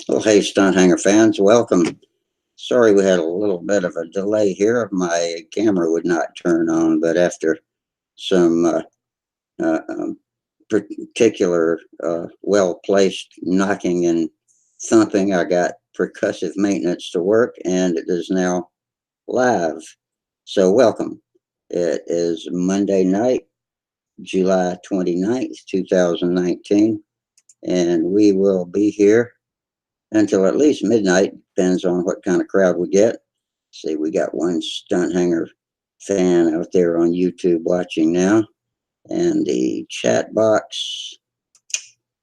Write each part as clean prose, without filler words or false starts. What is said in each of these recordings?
Well, hey, Stunthangar fans, welcome. Sorry we had a little bit of a delay here. My camera would not turn on, but after some uh, um, particular well placed knocking and thumping, I got percussive maintenance to work, and it is now live. So, welcome. It is Monday night, July 29th, 2019, and we will be here until at least midnight. Depends on what kind of crowd we get. See, we got one stunt hanger fan out there on YouTube watching now, and the chat box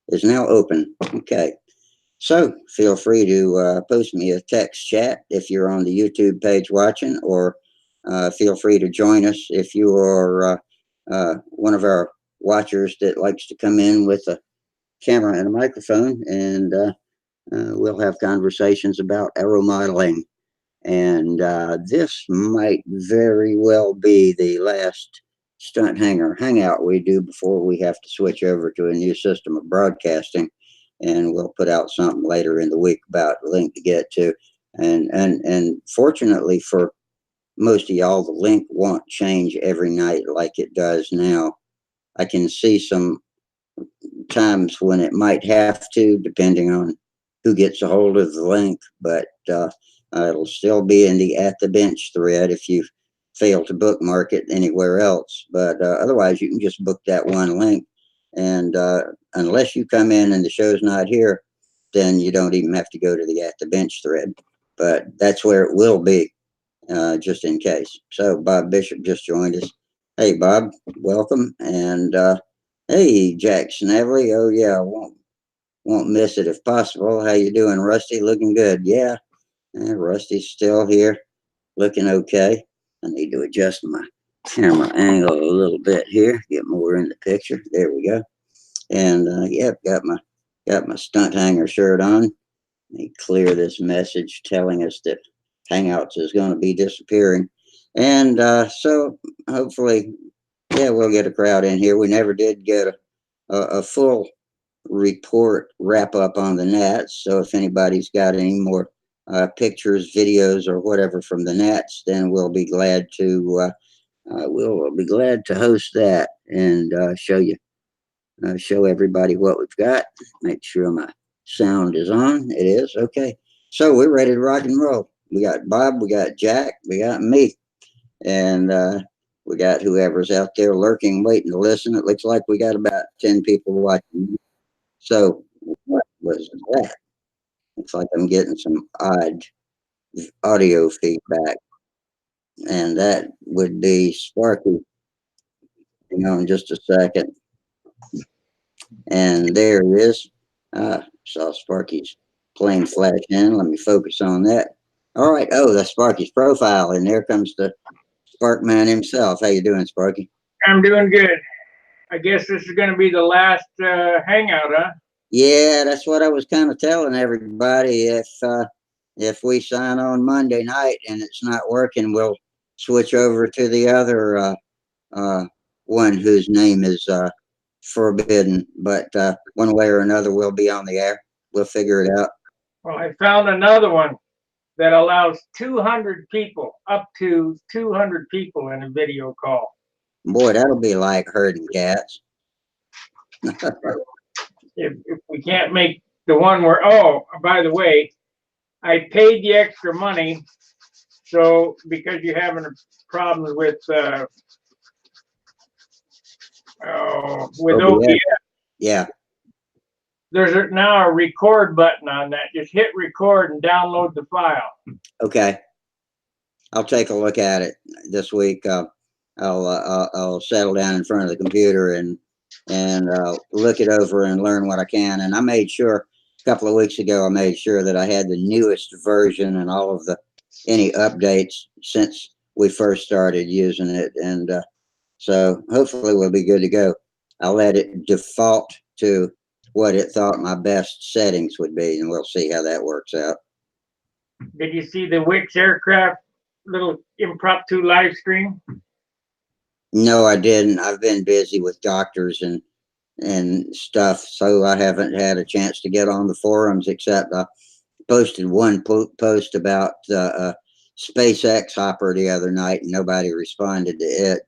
is now open. Okay, so feel free to post me a text chat if you're on the YouTube page watching, or feel free to join us if you are one of our watchers that likes to come in with a camera and a microphone, and we'll have conversations about aeromodeling. And this might very well be the last stunt hanger hangout we do before we have to switch over to a new system of broadcasting. And we'll put out something later in the week about the link to get to. And fortunately for most of y'all, the link won't change every night like it does now. I can see some times when it might have to, depending on who gets a hold of the link, but it'll still be in the at the bench thread if you fail to bookmark it anywhere else. But otherwise, you can just book that one link. And unless you come in and the show's not here, then you don't even have to go to the at the bench thread. But that's where it will be, just in case. So Bob Bishop just joined us. Hey, Bob, welcome. And hey, Jack Snavely. Oh yeah, won't miss it if possible. How you doing, Rusty? Looking good. Yeah, Rusty's still here, looking okay. I need to adjust my camera angle a little bit here, get more in the picture. There we go. And yep, got my stunt hanger shirt on. Let me clear this message telling us that Hangouts is going to be disappearing. And so hopefully, yeah, we'll get a crowd in here. We never did get a full report wrap up on the Nats. So if anybody's got any more pictures, videos, or whatever from the Nats, then we'll be glad to host that and show everybody what we've got. Make sure my sound is on. It is okay. So we're ready to rock and roll. We got Bob, we got Jack, we got me, and we got whoever's out there lurking, waiting to listen. It looks like we got about 10 people watching. So what was that? Looks like I'm getting some odd audio feedback, and that would be Sparky. Hang on just a second, and there it is. Saw Sparky's plane flash in. Let me focus on that. All right. Oh, that's Sparky's profile, and there comes the Sparkman himself. How you doing, Sparky? I'm doing good. I guess this is going to be the last hangout, huh? Yeah, that's what I was kind of telling everybody. If we sign on Monday night and it's not working, we'll switch over to the other uh, one whose name is forbidden. But one way or another, we'll be on the air. We'll figure it out. Well, I found another one that allows 200 people, up to 200 people in a video call. Boy, that'll be like herding cats. If we can't make the one where, oh, by the way, I paid the extra money. So because you're having problems with OBS. OBS, Yeah. there's now a record button on that. Just hit record and download the file. Okay. I'll take a look at it this week. I'll settle down in front of the computer and look it over and learn what I can. And I made sure a couple of weeks ago, I made sure that I had the newest version and all of the any updates since we first started using it. And so hopefully we'll be good to go. I'll let it default to what it thought my best settings would be, and we'll see how that works out. Did you see the Wix aircraft little impromptu live stream? No, I didn't. I've been busy with doctors and stuff, so I haven't had a chance to get on the forums. Except posted one post about SpaceX hopper the other night, and nobody responded to it.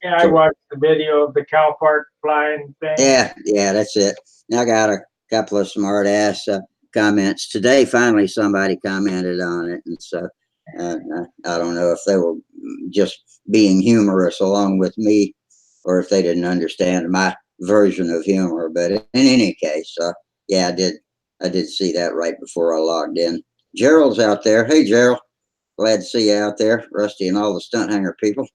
Yeah, I watched the video of the cow part flying thing. Yeah, that's it. Now I got a couple of smart ass comments today. Finally, somebody commented on it, and so I don't know if they were just being humorous along with me, or if they didn't understand my version of humor. But in any case, yeah, I did see that right before I logged in. Gerald's out there. Hey, Gerald. Glad to see you out there, Rusty and all the Stunthangar people.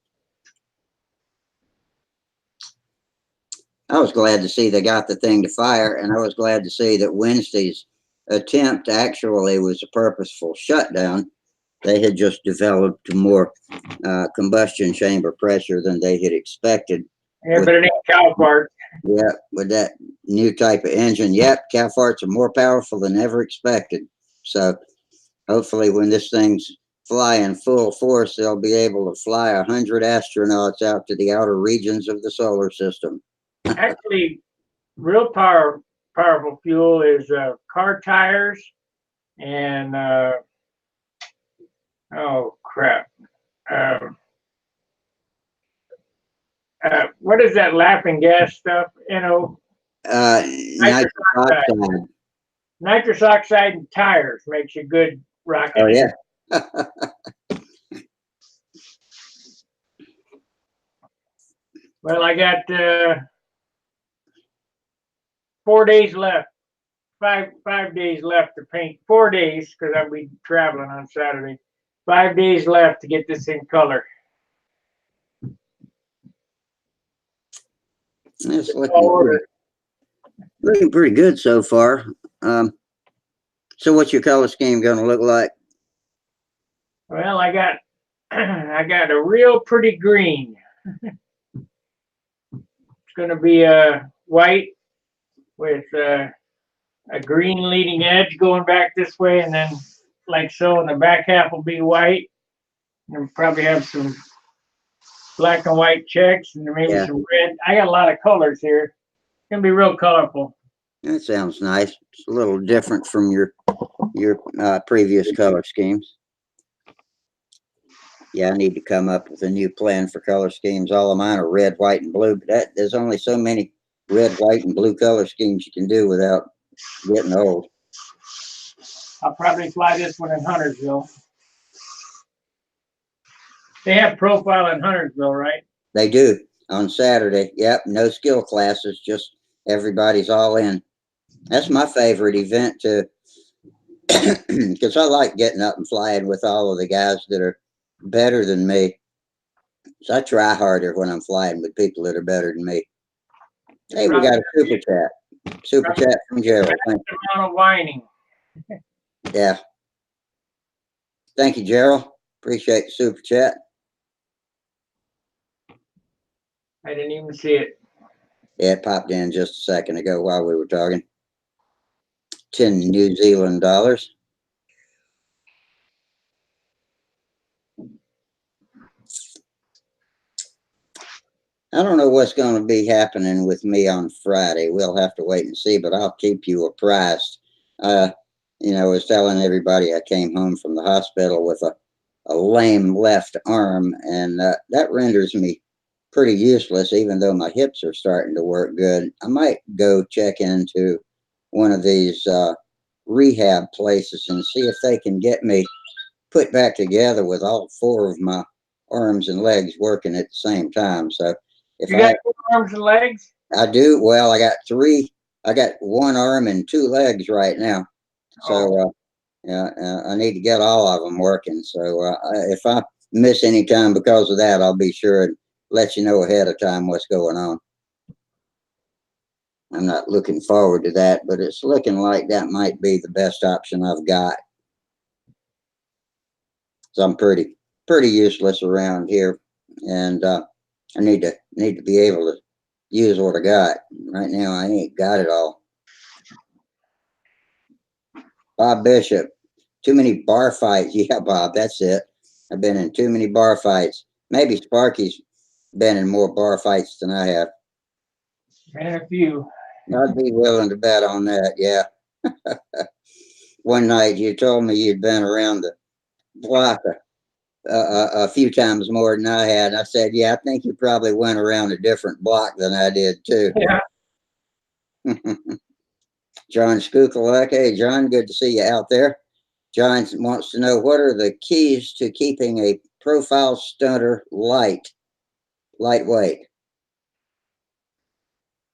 I was glad to see they got the thing to fire, and I was glad to see that Wednesday's attempt actually was a purposeful shutdown. They had just developed more combustion chamber pressure than they had expected. Yeah, but it ain't cow fart. Yeah, with that new type of engine. Yep, cow farts are more powerful than ever expected. So hopefully when this thing's flying full force, they'll be able to fly 100 astronauts out to the outer regions of the solar system. Actually, real powerful fuel is car tires and oh crap. What is that laughing gas stuff? Nitrous oxide. Nitrous oxide and tires makes you good rocket. Oh yeah. Well, I got 4 days left. Five days left to paint. 4 days because I'll be traveling on Saturday. 5 days left to get this in color. It's looking pretty good so far. So what's your color scheme going to look like? Well, I got a real pretty green. It's going to be white with a green leading edge going back this way, and then like so, and the back half will be white. And probably have some black and white checks, and maybe some red. I got a lot of colors here. It's gonna be real colorful. That sounds nice. It's a little different from your previous color schemes. Yeah, I need to come up with a new plan for color schemes. All of mine are red, white, and blue, but there's only so many red, white, and blue color schemes you can do without getting old. I'll probably fly this one in Huntersville. They have profile in Huntersville, right? They do on Saturday. Yep, no skill classes, just everybody's all in. That's my favorite event too, because I like getting up and flying with all of the guys that are better than me. So I try harder when I'm flying with people that are better than me. Hey, we got a super chat. Super chat from Gerald. Amount of whining. Yeah. Thank you, Gerald. Appreciate the super chat. I didn't even see it. Yeah, it popped in just a second ago while we were talking. 10 New Zealand dollars. I don't know what's going to be happening with me on Friday. We'll have to wait and see, but I'll keep you apprised. You know, I was telling everybody I came home from the hospital with a lame left arm, and that renders me pretty useless, even though my hips are starting to work good. I might go check into one of these rehab places and see if they can get me put back together with all 4 of my arms and legs working at the same time. So if you got 2 arms and legs? I do. Well, I got 3. I got 1 arm and 2 legs right now. So yeah, I need to get all of them working. So if I miss any time because of that, I'll be sure and let you know ahead of time what's going on. I'm not looking forward to that, but it's looking like that might be the best option I've got. So I'm pretty useless around here, and I need to be able to use what I got. Right now, I ain't got it all. Bob Bishop, too many bar fights. Yeah, Bob, that's it. I've been in too many bar fights. Maybe Sparky's been in more bar fights than I have. And a few. I'd be willing to bet on that, yeah. one night you told me you'd been around the block a few times more than I had. I said, yeah, I think you probably went around a different block than I did too. Yeah. John Skukaluk. Hey, John, good to see you out there. John wants to know, what are the keys to keeping a profile stunter lightweight?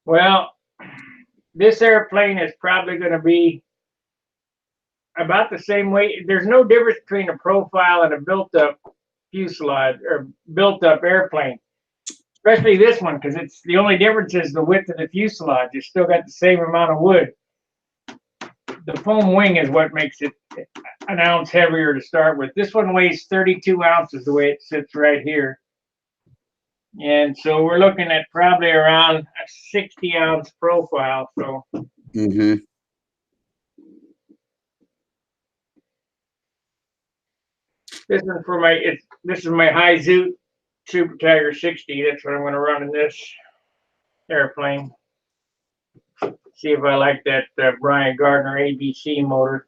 Well, this airplane is probably going to be about the same weight. There's no difference between a profile and a built-up fuselage or built-up airplane, especially this one, because it's the only difference is the width of the fuselage. It's still got the same amount of wood. The foam wing is what makes it an ounce heavier to start with. This one weighs 32 ounces the way it sits right here. And so we're looking at probably around a 60-ounce profile. So this one for my this is my high zoot Super Tiger 60. That's what I'm going to run in this airplane. See if I like that Brian Gardner ABC motor.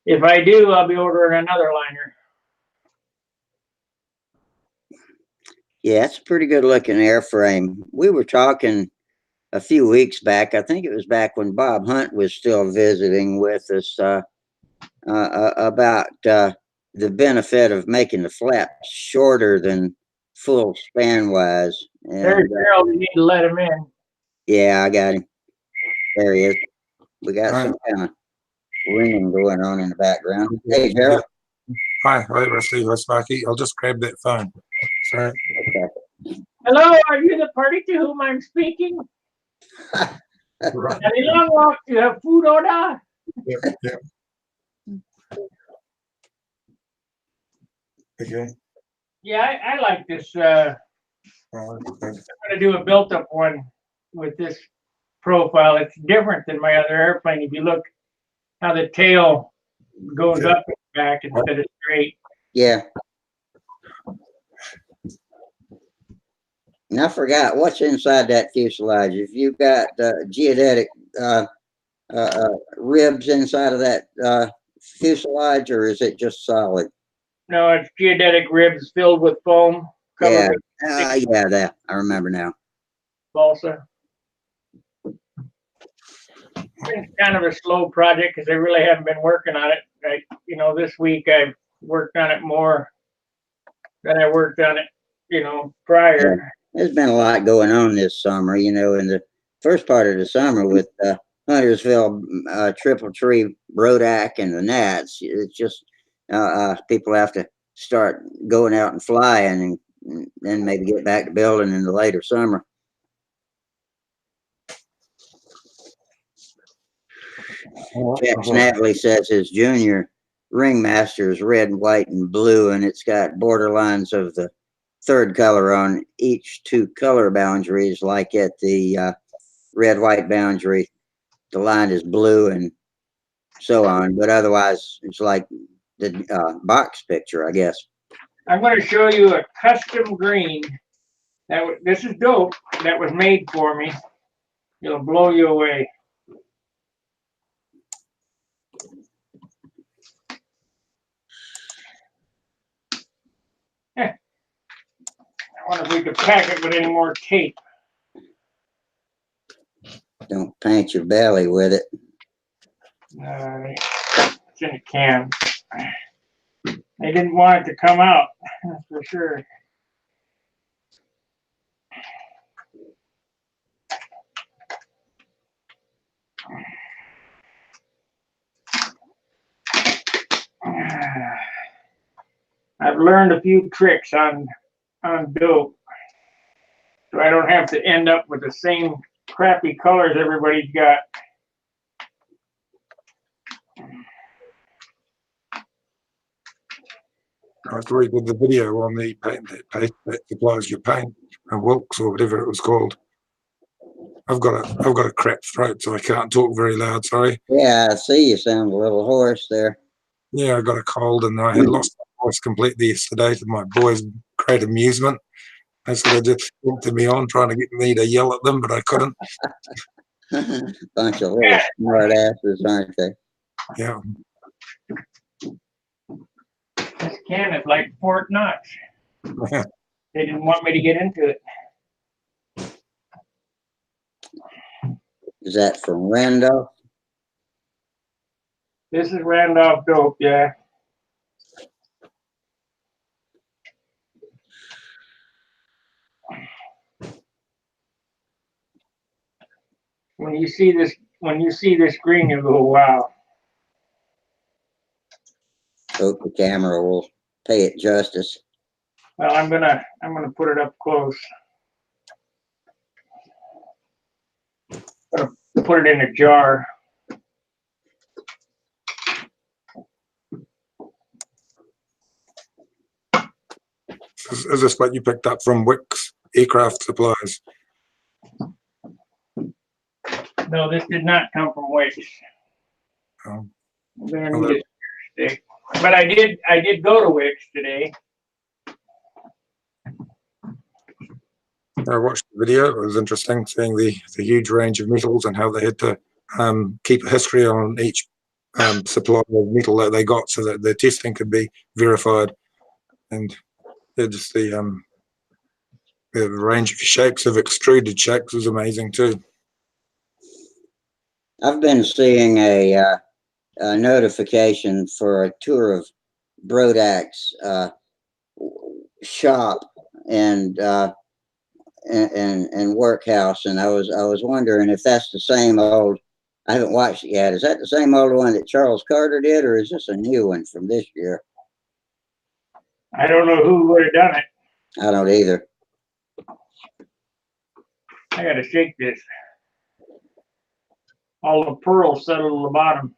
If I do, I'll be ordering another liner. Yeah, it's a pretty good looking airframe. We were talking a few weeks back. I think it was back when Bob Hunt was still visiting with us about the benefit of making the flaps shorter than full span wise. There's Gerald. You need to let him in. Yeah, I got him. There he is. We got some kind of ringing going on in the background. Hey, Gerald. Hi, Steve. Hi, Sparky. I'll just grab that phone. Sorry. Okay. Hello, are you the party to whom I'm speaking? Right. Any long walk to have food order? Yep. Okay. Yeah, I like this. I'm going to do a built-up one with this profile. It's different than my other airplane. If you look how the tail goes up and back instead of straight. Yeah. And I forgot what's inside that fuselage. If you've got geodetic ribs inside of that fuselage, or is it just solid? No, it's geodetic ribs filled with foam. Yeah, yeah, that I remember now. Balsa. It's kind of a slow project because I really haven't been working on it. This week I've worked on it more than I worked on it, prior. Yeah. There's been a lot going on this summer, in the first part of the summer with Huntersville, Triple Tree, Rodak, and the Nats. It's just people have to start going out and flying and then maybe get back to building in the later summer. Jack Snavely says his junior ringmaster is red, white, and blue, and it's got borderlines of the third color on each two color boundaries, like at the red-white boundary, the line is blue and so on, but otherwise it's like the box picture, I guess. I'm going to show you a custom green. This is dope. That was made for me. It'll blow you away. I wonder if we could pack it with any more tape. Don't paint your belly with it. It's in a can. They didn't want it to come out, that's for sure. I've learned a few tricks on dope, so I don't have to end up with the same crappy colors everybody's got. I was reading the video on the paint that supplies your paint and Wilkes or whatever it was called. I've got a crap throat, so I can't talk very loud. Sorry. Yeah, I see you sound a little hoarse there. Yeah, I got a cold, and I had lost my voice completely yesterday to my boys' great amusement. They sort of just to me on, trying to get me to yell at them, but I couldn't. Bunch of little smart asses, aren't they? Yeah. This can is like Fort Knox. They didn't want me to get into it. Is that from Randolph? This is Randolph dope, yeah. When you see this green, you go, wow. Hope the camera will pay it justice. Well, I'm gonna put it up close. Gonna put it in a jar. Is this what you picked up from Wicks Aircraft Supplies? No, this did not come from Wicks. Oh. I'm gonna need a stick. But I did go to Wicks today. I watched the video. It was interesting seeing the huge range of metals and how they had to keep a history on each supply of metal that they got so that the testing could be verified. And just the range of shapes of extruded shapes was amazing too. I've been seeing a notification for a tour of Brodak's shop and workhouse, and I was wondering if that's the same old. I haven't watched it yet. Is that the same old one that Charles Carter did, or is this a new one from this year? I don't know who would have done it. I don't either. I gotta shake this. All the pearls settle to the bottom.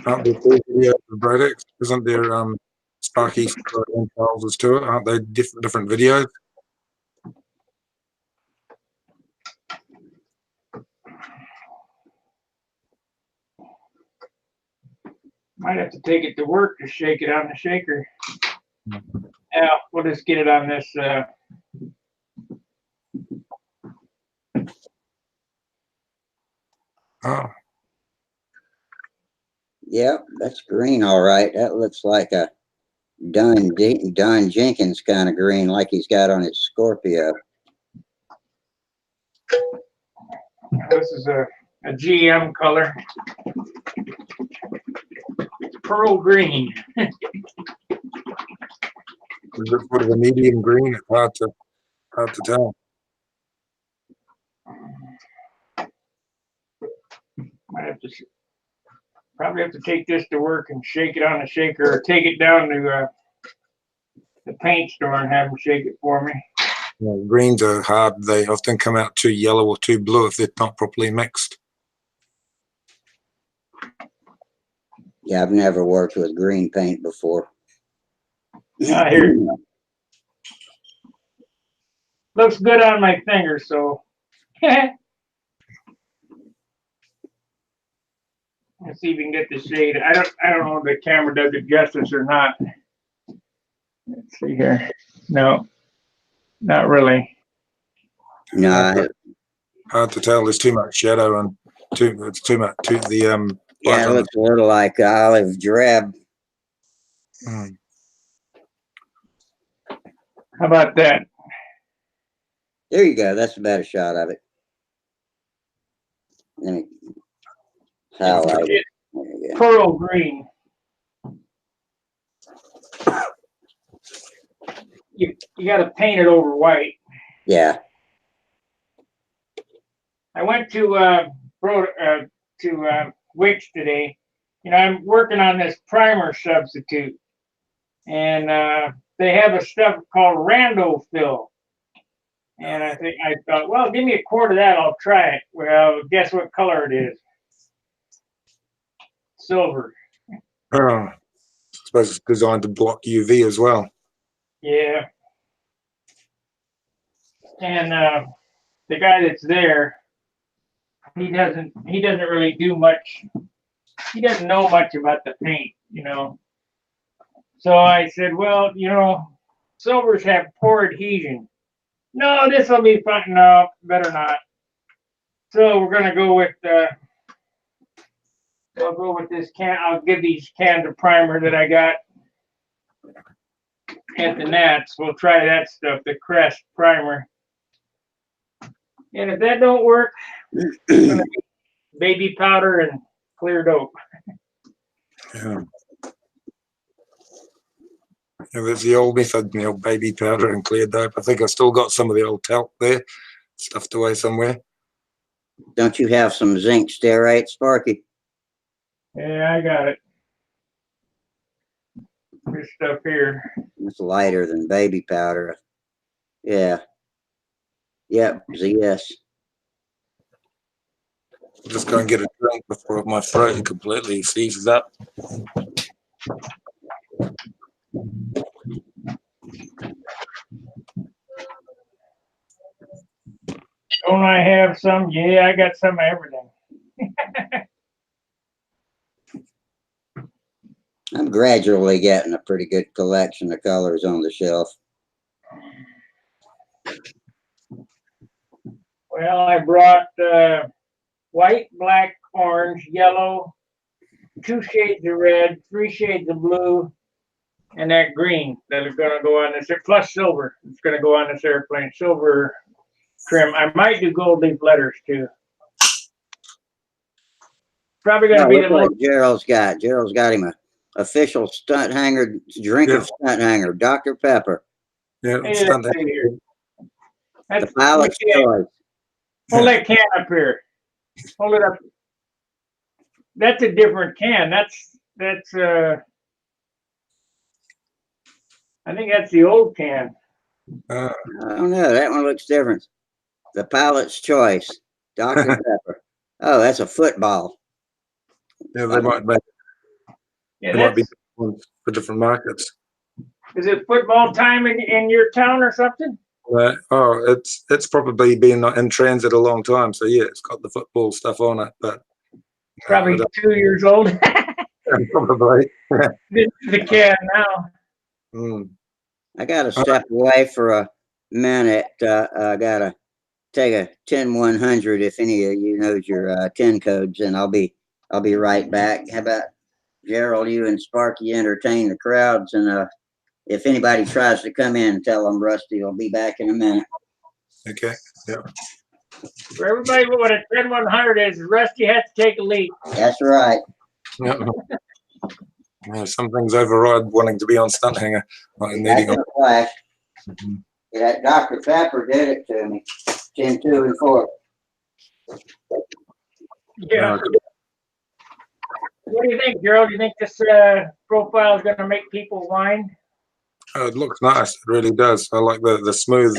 Aren't there two videos of Brodak's? Isn't there Sparky and Charles's tour? Aren't they different videos? Might have to take it to work to shake it on the shaker. Yeah, we'll just get it on this. Oh, Yep, that's green, all right. That looks like a Don Jenkins kind of green, like he's got on his Scorpio. This is a GM color. Pearl green. is it sort of a medium green? It's hard to tell. Might have to probably have to take this to work and shake it on the shaker, or take it down to the paint store and have them shake it for me. Yeah, greens are hard. They often come out too yellow or too blue if they're not properly mixed. Yeah, I've never worked with green paint before. Here. Looks good on my finger, so. Let's see if we can get the shade. I don't know if the camera does it justice or not. Let's see here. No, not really. No, Hard to tell. There's too much shadow and it's too much to the yeah, it looks a little like olive drab. Mm. How about that? There you go. That's a better shot of it. Let me highlight it. There you go. Pearl green. You got to paint it over white. Yeah. I went to Wix today. You know, I'm working on this primer substitute, and they have a stuff called Rando Fill. And I thought, well, give me a quart of that, I'll try it. Well, guess what color it is? Silver. Oh, I suppose it's designed to block UV as well. Yeah. And the guy that's there, he doesn't really do much. He doesn't know much about the paint, you know. So I said, well, you know, silvers have poor adhesion. No, this will be fine. No, better not. So we're gonna go with I'll go with this can. I'll give these cans of primer that I got at the Nats. We'll try that stuff, the Crest primer. And if that don't work, it's gonna be baby powder and clear dope. Yeah. Yeah, there's the old method, the old baby powder and clear dope. I think I still got some of the old talc there, stuffed away somewhere. Don't you have some zinc stearate, Sparky? Yeah, I got it. This stuff here. It's lighter than baby powder. Yeah. Yep, ZS. I'll just go and get a drink before my throat completely seizes up. Don't I have some? Yeah, I got some of everything. I'm gradually getting a pretty good collection of colors on the shelf. Well, I brought white, black, orange, yellow, 2 shades of red, 3 shades of blue, and that green that is going to go on this, plus silver. It's going to go on this airplane. Silver trim. I might do gold leaf letters too. Probably going to be the Look most. what Gerald's got. Gerald's got him a official Stunthangar drink of Stunthangar, Dr. Pepper. Yeah, Hey, let's see here. The That's pilot's choice. Hold that can up here. Hold it up. That's a different can. That's I think that's the old can. I don't know. That one looks different. The pilot's choice, Dr. Pepper. Oh, that's a football. Yeah, they might make. Yeah, There might be ones for different markets. Is it football time in your town or something? It's probably been in transit a long time, so yeah, it's got the football stuff on it, but Probably 2 years old. probably. This is the can now. Mm. I got to step away for a minute. I got to take a 10-100 if any of you knows your 10 codes, and I'll be right back. How about Gerald, you and Sparky entertain the crowds, and if anybody tries to come in, tell them Rusty will be back in a minute. Okay. Yeah. For everybody, what a 10-100 is, Rusty has to take a leak. That's right. Yeah. Yeah, some things override wanting to be on Stunthangar, like needing That's on. a flash. Mhm. Yeah, Dr. Pepper did it to me. 10, 2, and 4. Yeah. What do you think, Gerald? Do you think this profile is going to make people whine? It looks nice. It really does. I like the smooth,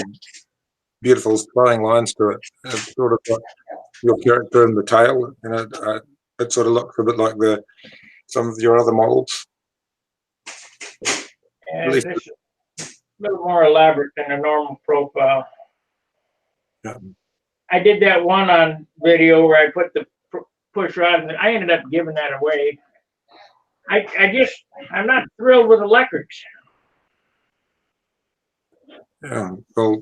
beautiful flowing lines to it. It's sort of like your character in the tail. You know, it sort of looks a bit like some of your other models. And this is a little more elaborate than a normal profile. Yeah. I did that one on video where I put the push rod, and I ended up giving that away. I'm not thrilled with electrics. Yeah. Well,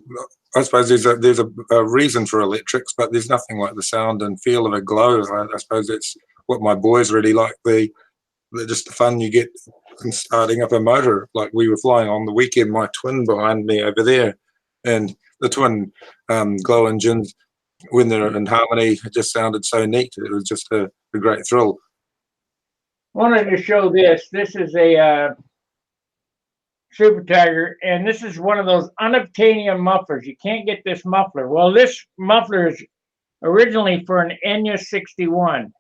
I suppose there's a reason for electrics, but there's nothing like the sound and feel of a glow. I suppose it's what my boys really like. Just the fun you get from starting up a motor. Like we were flying on the weekend, my twin behind me over there, and the twin glow engines, when they're in harmony, it just sounded so neat. It was just a great thrill. Wanted to show this. This is a Super Tiger, and this is one of those unobtainium mufflers. You can't get this muffler. Well, this muffler is originally for an Enya 61,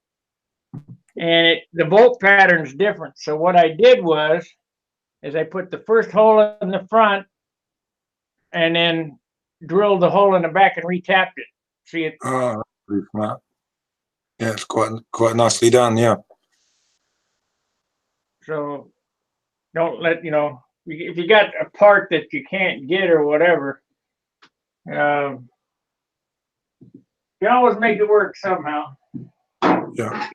and the bolt pattern's different. So what I did is I put the first hole in the front, and then drilled the hole in the back and retapped it. See it? Oh, pretty smart. Yeah, it's quite nicely done. Yeah. So don't let if you got a part that you can't get or whatever, you always make it work somehow. Yeah.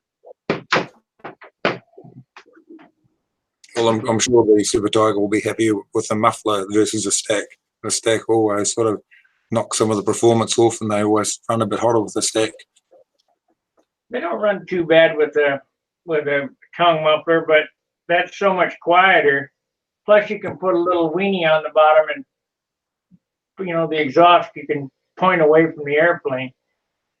Well, I'm sure the Super Tiger will be happy with the muffler versus a stack. The stack always sort of knocks some of the performance off, and they always run a bit hotter with the stack. They don't run too bad with with a tongue muffler, but that's so much quieter. Plus, you can put a little weenie on the bottom, and the exhaust you can point away from the airplane.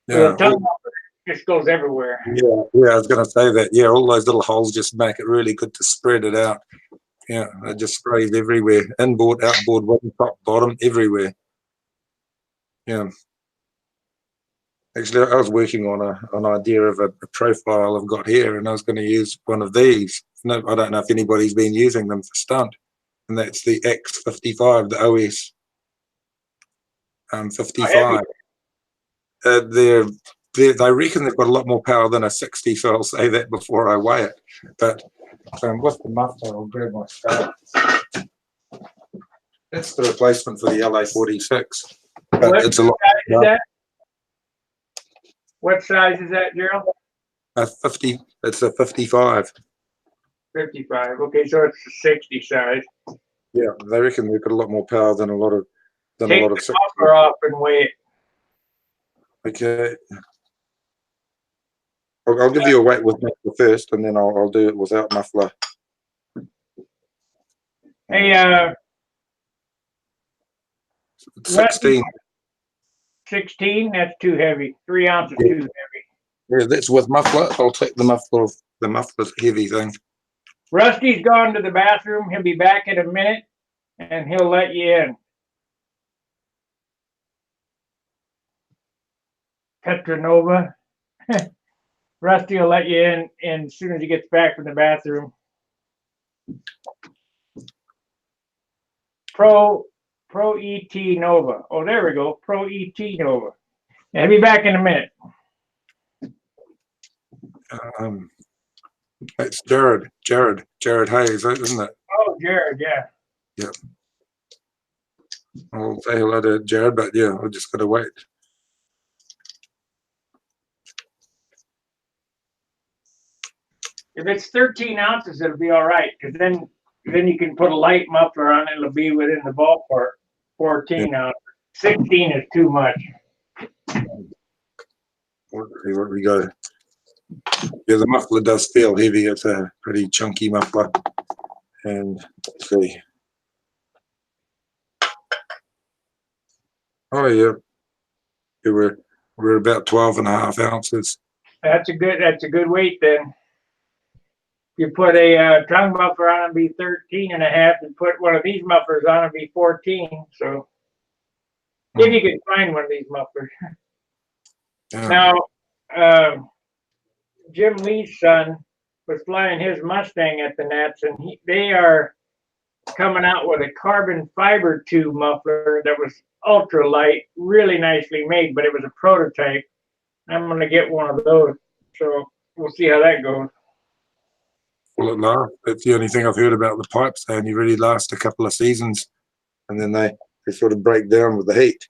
Yeah. The tongue muffler just goes everywhere. Yeah, yeah, I was going to say that. Yeah, all those little holes just make it really good to spread it out. Yeah, it just sprays everywhere, inboard, outboard, wing, top, bottom, everywhere. Yeah. Actually, I was working on an idea of a profile I've got here, and I was going to use one of these. No, I don't know if anybody's been using them for stunt, and that's the X55, the OS 55. They reckon they've got a lot more power than a 60, so I'll say that before I weigh it. But with the muffler, I'll grab my scale. That's the replacement for the LA46. But it's a lot. What size is that, Gerald? 50. It's a 55. 55. Okay, so it's a 60 size. Yeah, they reckon they've got a lot more power than a lot of Take the muffler off and weigh it. Okay. I'll give you a weight with muffler first, and then I'll do it without muffler. Hey, 16. 16? That's too heavy. 3 ounces too heavy. Yeah, that's with muffler. I'll take the muffler off. The muffler's heavy thing. Rusty's gone to the bathroom. He'll be back in a minute, and he'll let you in. Petranova. Rusty will let you in as soon as he gets back from the bathroom. Pro ET Nova. Oh, there we go. Pro ET Nova. Yeah, I'll be back in a minute. It's Jared Hayes, isn't it? Oh, Jared, yeah. Yeah. I'll say hello to Jared, but yeah, I've just got to wait. If it's 13 ounces, it'll be all right, because then you can put a light muffler on it. It'll be within the ballpark. 14 ounces. 16 is too much. Where we go. Yeah, the muffler does feel heavy. It's a pretty chunky muffler. And let's see. Oh yeah. We're about 12.5 ounces. That's a good weight then. You put a tongue muffler on, it'd be 13.5, and put one of these mufflers on, it'd be 14. So if you can find one of these mufflers. Yeah. Now, Jim Lee's son was flying his Mustang at the Nats, and they are coming out with a carbon fiber tube muffler that was ultra light, really nicely made, but it was a prototype. I'm going to get one of those, so we'll see how that goes. Will it last? That's the only thing I've heard about the pipes. They only really last a couple of seasons, and then they sort of break down with the heat.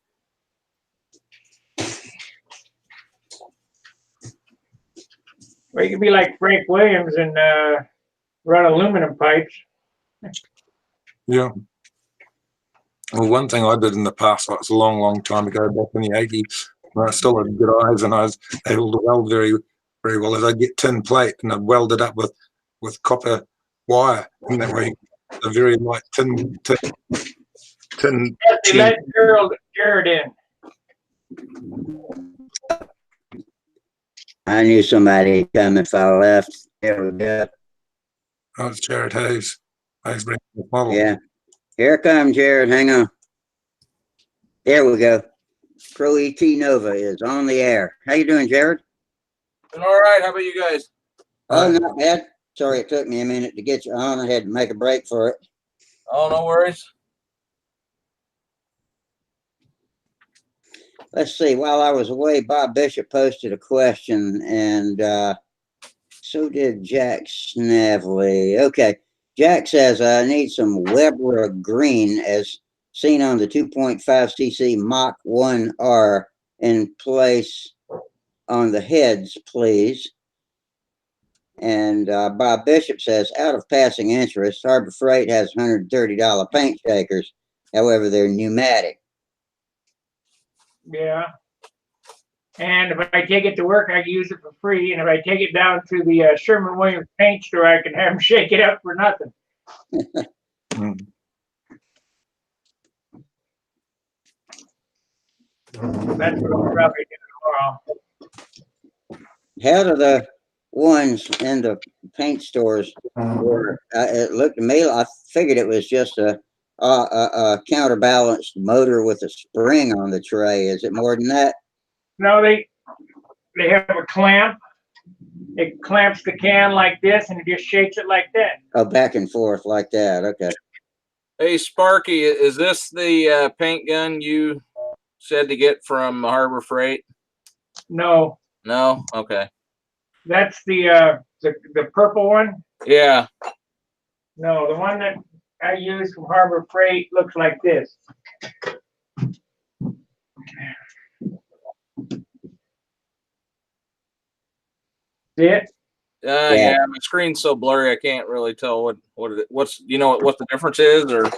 Well, you could be like Frank Williams and run aluminum pipes. Yeah. Well, one thing I did in the past, like, it's a long time ago, back in the 80s, when I still had good eyes and I was able to weld very, very well, is I'd get tin plate and I'd weld it up with copper wire, and that way a very light tin. Yes, they let Jared in. I knew somebody would come if I left. There we go. Oh, it's Jared Hayes. Hayes bringing the model. Yeah. Here comes Jared. Hang on. There we go. Pro ET Nova is on the air. How you doing, Jared? Doing all right. How about you guys? Oh, not bad. Sorry it took me a minute to get you on. I had to make a break for it. Oh, no worries. Let's see. While I was away, Bob Bishop posted a question, and so did Jack Snavely. Okay. Jack says, I need some Weber green as seen on the 2.5cc Mach 1R in place on the heads, please. And Bob Bishop says, out of passing interest, Harbor Freight has $130 paint shakers. However, they're pneumatic. Yeah. And if I take it to work, I can use it for free. And if I take it down to the Sherman-Williams paint store, I can have them shake it up for nothing. Mm. That's what I'll probably do tomorrow. How do the ones in the paint stores work? It looked to me, I figured it was just a counterbalanced motor with a spring on the tray. Is it more than that? No, they have a clamp. It clamps the can like this, and it just shakes it like that. Oh, back and forth like that. Okay. Hey, Sparky, is this the paint gun you said to get from Harbor Freight? No, No? Okay. that's the purple one. Yeah. No, the one that I use from Harbor Freight looks like this. See it? Yeah, my screen's so blurry I can't really tell what's you know what the difference is, or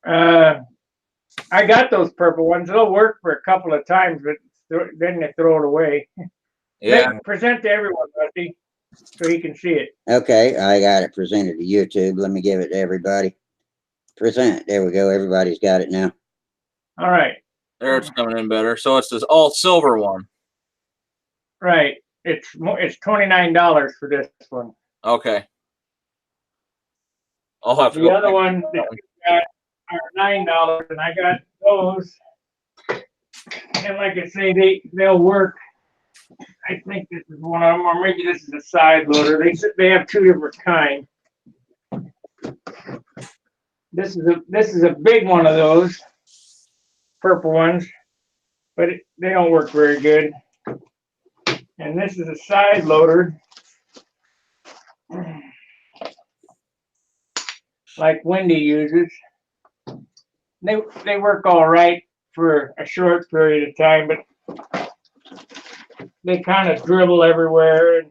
I got those purple ones. They'll work for a couple of times, but then they throw it away. yeah. Present to everyone, Rusty, so he can see it. Okay, I got it presented to YouTube. Let me give it to everybody. Present. There we go. Everybody's got it now. All right. There, it's coming in better. So it's this all silver one. Right. It's $29 for this one. Okay. I'll have to The go. other one that we got are $9, and I got those. And like I say, they'll work. I think this is one of them, or maybe this is a side loader. They have two different kinds. This is a big one of those purple ones, but they don't work very good. And this is a side loader, like Wendy uses. They work all right for a short period of time, but they kind of dribble everywhere.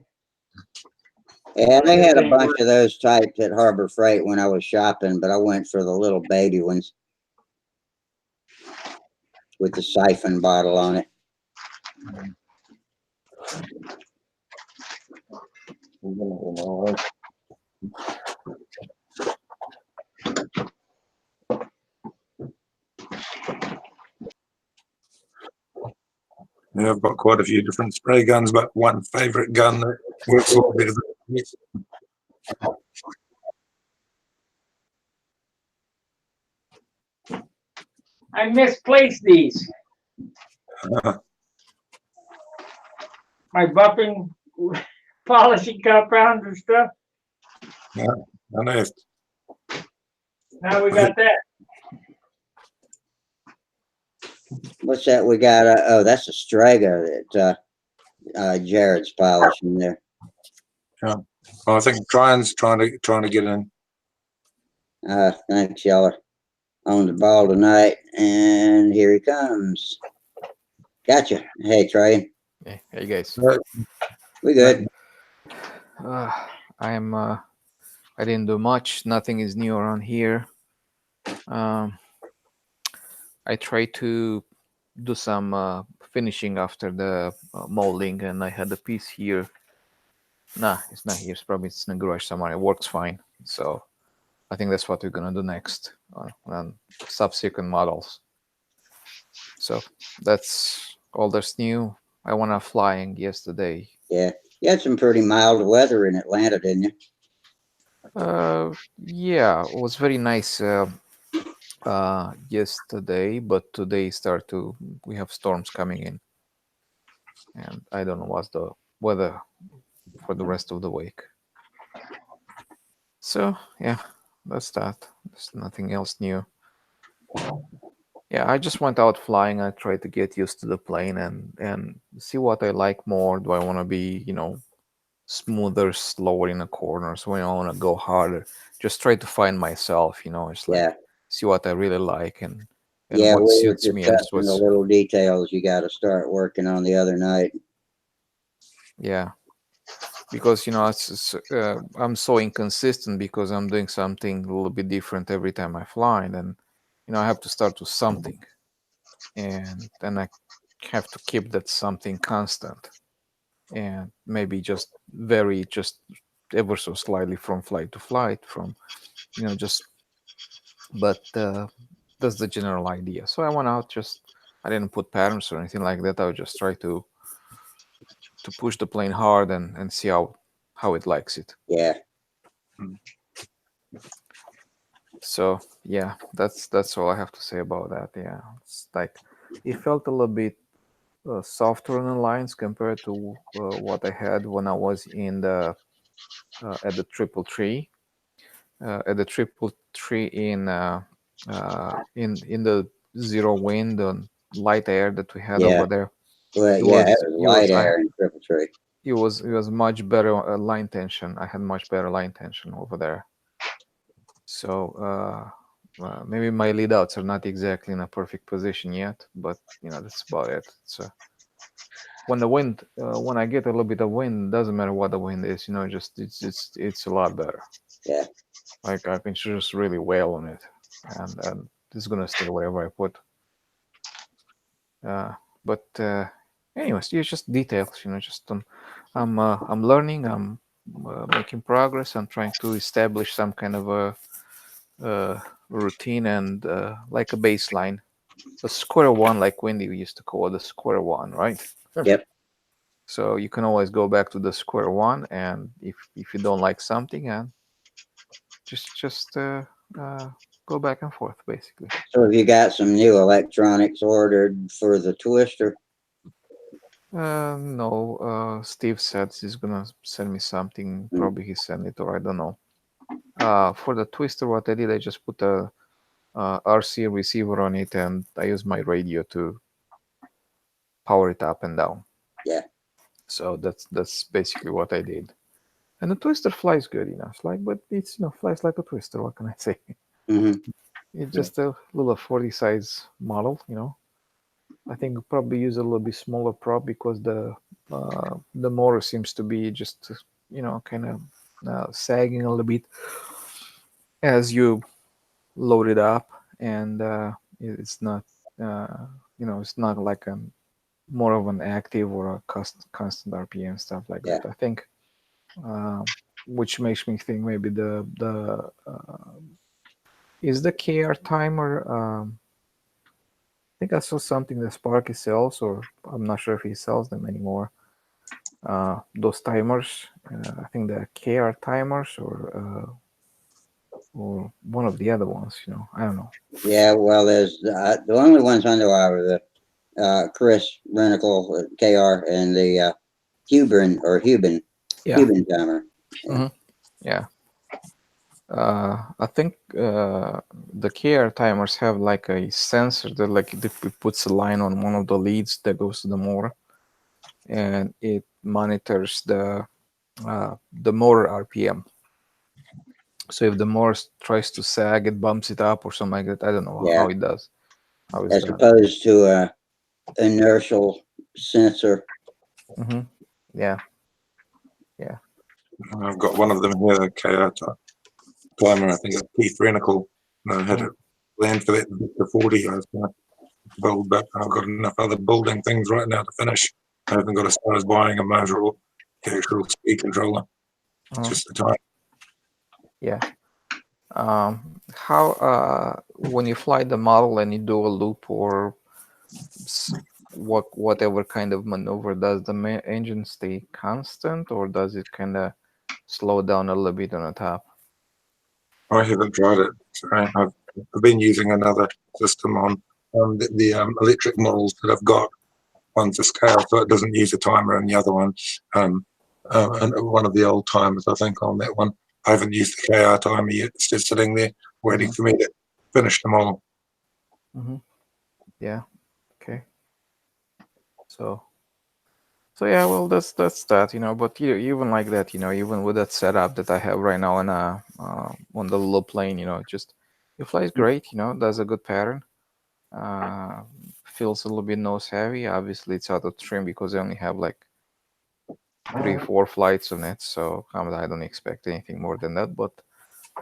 Yeah, they had a bunch of those types at Harbor Freight when I was shopping, but I went for the little baby ones with the siphon bottle on it. Yeah, I've got quite a few different spray guns, but one favorite gun that works a lot better than this. I misplaced these. My buffing, polishing compounds and stuff. Yeah, I know. Now we got that. What's that we got? Oh, that's a Strega that Jared's polishing there. Yeah. Well, I think Brian's trying to get in. Thanks, y'all are on the ball tonight, and here he comes. Gotcha. Hey, Trey. Hey, you guys. We good. I didn't do much. Nothing is new around here. I tried to do some finishing after the molding, and I had a piece here. Nah, it's not here. It's probably in the garage somewhere. It works fine. So I think that's what we're gonna do next on subsequent models. So that's all that's new. I went flying yesterday. Yeah, you had some pretty mild weather in Atlanta, didn't you? Yeah, it was very nice yesterday, but today we have storms coming in, and I don't know what's the weather for the rest of the week. So yeah, that's that. There's nothing else new. Yeah, I just went out flying. I tried to get used to the plane and see what I like more. Do I want to be, smoother, slower in the corners? When I want to go harder, just try to find myself. It's like see what I really like and yeah, what suits me. And the little details you got to start working on the other night. Yeah, because I'm so inconsistent because I'm doing something a little bit different every time I fly, and then I have to start with something, and then I have to keep that something constant, and maybe just vary just ever so slightly from flight to flight, from just. But that's the general idea. So I went out, just I didn't put patterns or anything like that. I would just try to push the plane hard and see how it likes it. Yeah. So yeah, that's all I have to say about that. Yeah, it's like it felt a little bit softer on the lines compared to what I had when I was in the at the triple tree. At the triple tree in the zero wind and light air that we had Yeah. over there. Well, It yeah, it was was it was light I air in triple tree. it was much better line tension. I had much better line tension over there. So maybe my lead outs are not exactly in a perfect position yet, but that's about it. So when the wind, when I get a little bit of wind, doesn't matter what the wind is, just it's a lot better. Yeah. Like I can just really wail on it, and it's gonna stay wherever I put. But anyways, it's just details, just I'm learning, I'm making progress, I'm trying to establish some kind of a routine and like a baseline, a square one, like Wendy used to call it, a square one, right? Yep. So you can always go back to the square one, and if you don't like something, and just go back and forth, basically. So have you got some new electronics ordered for the twister? No, Steve said he's gonna send me something. Mm. Probably he sent it, or I don't know. For the twister, what I did, I just put a RC receiver on it, and I use my radio to power it up and down. Yeah. So that's basically what I did. And the twister flies good, It's like, but it's flies like a twister. What can I say? Hmm. It's just a little 40 size model, I think we'll probably use a little bit smaller prop because the motor seems to be just kind of sagging a little bit as you load it up, and it's not it's not like a more of an active or a constant RPM stuff like Yeah. that. I think, which makes me think maybe the is the KR timer. I think I saw something that Sparky sells, or I'm not sure if he sells them anymore. Those timers, I think the KR timers, or one of the other ones. I don't know. Yeah. Well, there's the only ones I know are the Chris Renical KR and the Hubin Yeah. timer. Yeah. I think the KR timers have like a sensor that it puts a line on one of the leads that goes to the motor, and it monitors the motor RPM. So if the motor tries to sag, it bumps it up or something like that. I don't know Yeah. how it does. How it's As done. opposed to a inertial sensor. Mm-hmm. Yeah. I've got one of them here, the KR timer. I think it's Keith Renical. I had it planned for that to 40. I was going to build, but I've got enough other building things right now to finish. I haven't got as far as buying a motor or the actual speed controller. It's just the time. Yeah. How when you fly the model and you do a loop or whatever kind of maneuver, does the engine stay constant or does it kind of slow down a little bit on the top? I haven't tried it. So I've been using another system on the electric models that I've got. One's a scale, so it doesn't use a timer, and the other one, and one of the old timers, I think, on that one. I haven't used the KR timer yet. It's just sitting there waiting for me to finish the model. Mm-hmm. Yeah. Okay. So yeah, well, that's that, But even like that, even with that setup that I have right now on the little plane, just it flies great, does a good pattern. Feels a little bit nose heavy. Obviously, it's out of trim because I only have like 3-4 flights on it, so I don't expect anything more than that. But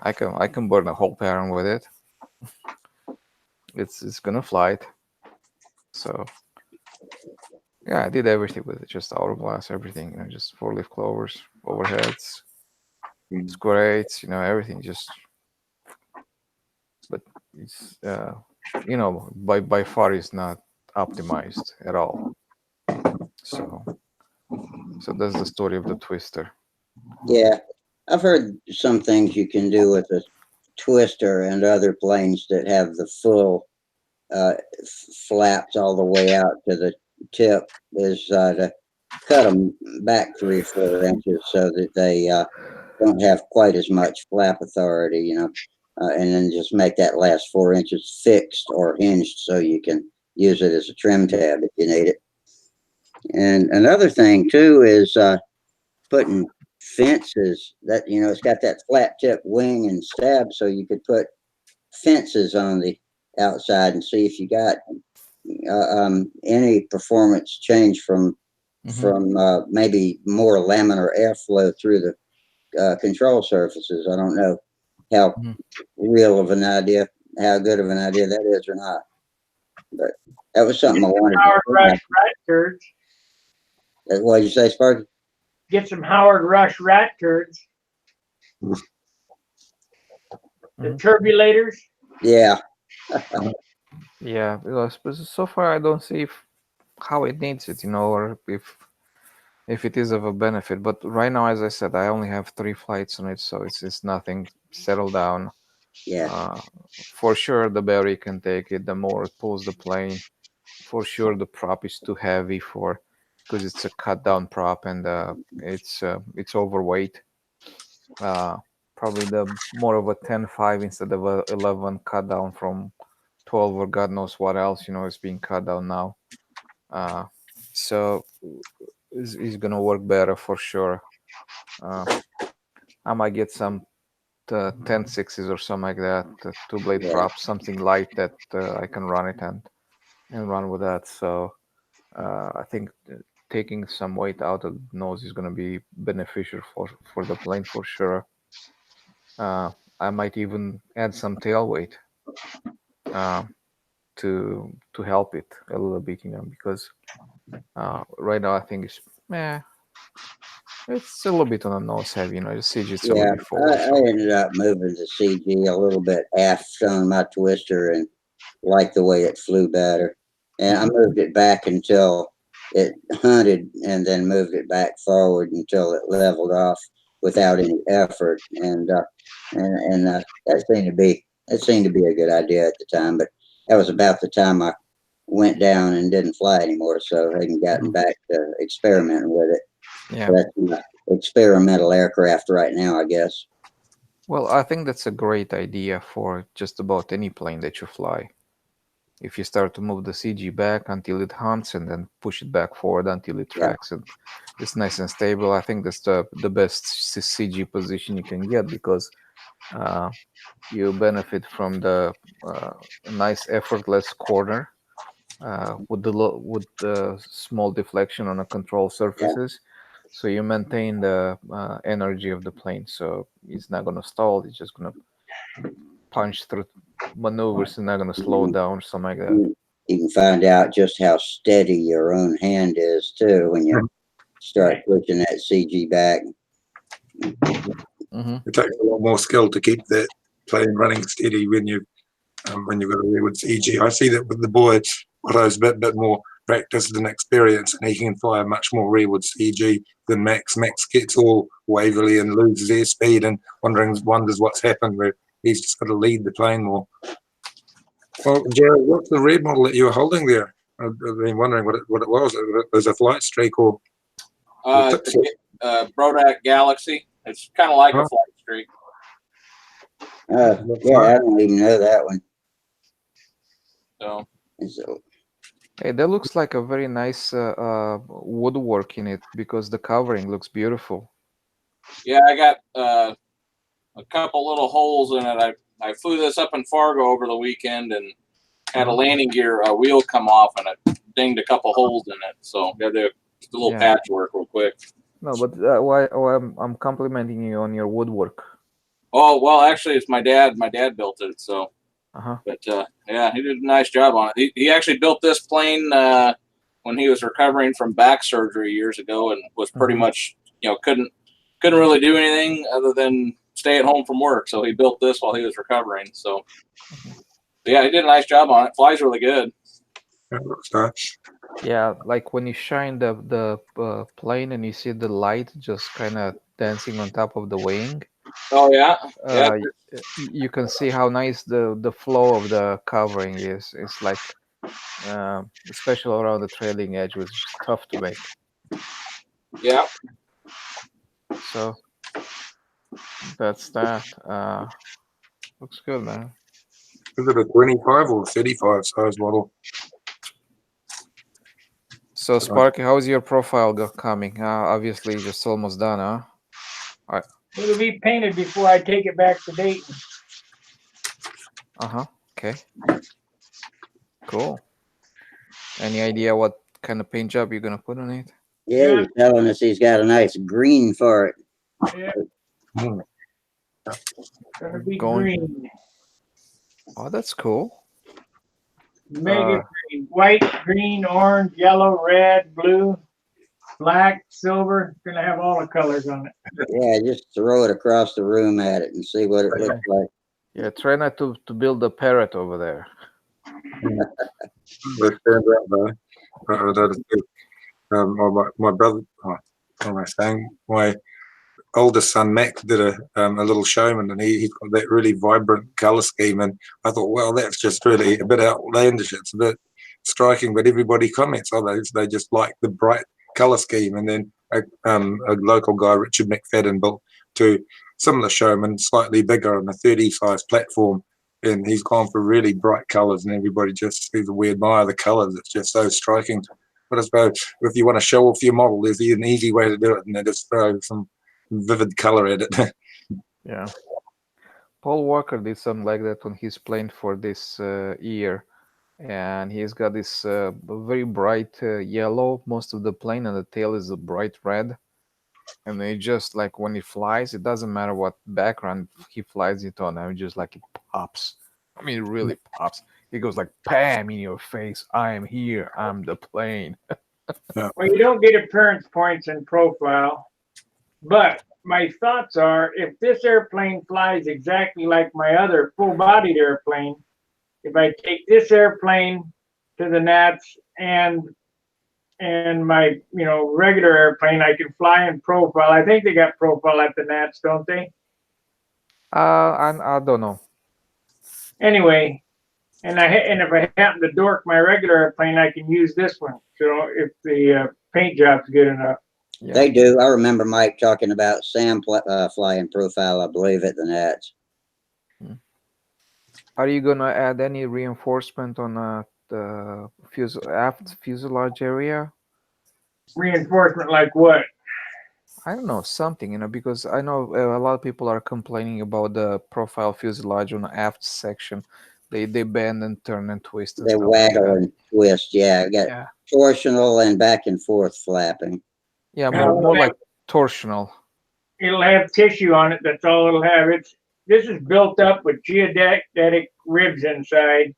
I can burn a whole pattern with it. It's gonna fly it. So Yeah, I did everything with it, just hourglass, everything, just 4-leaf clovers, overheads, square eights, everything. But it's by far is not optimized at all. So that's the story of the Twister. Yeah, I've heard some things you can do with a twister and other planes that have the full flaps all the way out to the tip is to cut them back 3 or 4 inches so that they don't have quite as much flap authority, and then just make that last 4 inches fixed or hinged so you can use it as a trim tab if you need it. And another thing too is putting fences that it's got that flat tip wing and stab, so you could put fences on the outside and see if you got any performance change from maybe more laminar airflow through the control surfaces. I don't know how real of an idea, how good of an idea that is or not, but that was something I wanted Howard to Rush rat turds. What did you say, Sparky? Get some Howard Rush rat turds. The turbulators. Yeah. Yeah, because so far I don't see how it needs it, or if it is of a benefit. But right now, as I said, I only have 3 flights on it, so it's nothing settled down. Yeah. For sure, the battery can take it. The more it pulls the plane, for sure, the prop is too heavy because it's a cut down prop and it's overweight. Probably the more of a 10.5 instead of a 11 cut down from 12 or God knows what else is being cut down now. So it's gonna work better for sure. I might get some 10.6s or something like that, 2-blade prop, something light that I can run it and run with that. So I think taking some weight out of the nose is going to be beneficial for the plane for sure. I might even add some tail weight to help it a little bit, because right now I think it's a little bit on the nose heavy, the CG is a little bit forward. I ended up moving the CG a little bit aft on my twister and liked the way it flew better. And I moved it back until it hunted and then moved it back forward until it leveled off without any effort. And that seemed to be a good idea at the time, but that was about the time I went down and didn't fly anymore, so I hadn't gotten back to experimenting with it. Yeah. So that's my experimental aircraft right now, I guess. Well, I think that's a great idea for just about any plane that you fly. If you start to move the CG back until it hunts and then push it back forward until it tracks and it's nice and stable, I think that's the best CG position you can get, because you benefit from the nice effortless corner with the small deflection on the control surfaces. So you maintain the energy of the plane, so it's not going to stall. It's just going to punch through maneuvers and not going to slow down or something like that. You can find out just how steady your own hand is too when you start pushing that CG back. It takes a lot more skill to keep that plane running steady when you've got a rearward CG. I see that with the boy, Otto's a bit more practiced and experienced, and he can fire much more rearward CG than Max. Max gets all waverly and loses airspeed and wonders what's happened, where he's just got to lead the plane more. Well, Jared, what's the red model that you were holding there? I've been wondering what it was. It was a flight streak or Brodak Galaxy. It's kind of like a flight streak. I don't even know that one. So, hey, that looks like a very nice woodwork in it, because the covering looks beautiful. Yeah, I got a couple little holes in it. I flew this up in Fargo over the weekend and had a landing gear wheel come off, and it dinged a couple holes in it. So got to do a little patchwork real quick. No, but I'm complimenting you on your woodwork. Oh, well, actually, it's my dad. My dad built it, so. But yeah, he did a nice job on it. He actually built this plane when he was recovering from back surgery years ago and was pretty much, couldn't really do anything other than stay at home from work. So he built this while he was recovering. So yeah, he did a nice job on it. Flies really good. That looks nice. Yeah, like when you shine the plane and you see the light just kind of dancing on top of the wing. Oh yeah, yeah. You can see how nice the flow of the covering is. It's like, especially around the trailing edge, which is tough to make. Yeah. So that's that. Looks good, man. Is it a 25 or 35 size model? So Sparky, how's your profile coming? Obviously, just almost done, huh? It'll be painted before I take it back to Dayton. Okay. Cool. Any idea what kind of paint job you're gonna put on it? Yeah, he's telling us he's got a nice green for it. Yeah, gonna be Going- green. Oh, that's cool. Mega green. White, green, orange, yellow, red, blue, black, silver. Gonna have all the colors on it. Yeah, just throw it across the room at it and see what it looks like. Yeah, try not to build a parrot over there. That stands out though. That is good. My brother, what am I saying? My oldest son Max did a little showman, and he's got that really vibrant color scheme, and I thought, well, that's just really a bit outlandish. It's a bit striking, but everybody comments, they just like the bright color scheme. And then a local guy, Richard McFadden, built two similar showmen, slightly bigger on a 30 size platform, and he's gone for really bright colors, and everybody just sees we admire the colors. It's just so striking. But I suppose if you want to show off your model, there's an easy way to do it, and then just throw some vivid color at it. Yeah. Paul Walker did something like that when he's playing for this year, and he's got this very bright yellow most of the plane, and the tail is a bright red. And they just like when he flies, it doesn't matter what background he flies it on. I just like it pops. I mean, it really pops. It goes like bam in your face. I am here. I'm the plane. Well, you don't get appearance points in profile, but my thoughts are if this airplane flies exactly like my other full-bodied airplane, if I take this airplane to the Nats and my regular airplane, I can fly in profile. I think they got profile at the Nats, don't they? I don't know. Anyway, and if I happen to dork my regular airplane, I can use this one. So if the paint job's good enough. Yeah. They do. I remember Mike talking about Sam flying profile, I believe, at the Nats. Are you gonna add any reinforcement on the aft fuselage area? Reinforcement like what? I don't know, something, because I know a lot of people are complaining about the profile fuselage on the aft section. They bend and turn and twist and They stuff like waggle that. and twist. Yeah, got Yeah. torsional and back and forth flapping. Yeah, Now, more like torsional. It'll have tissue on it. That's all it'll have. This is built up with geodetic ribs inside,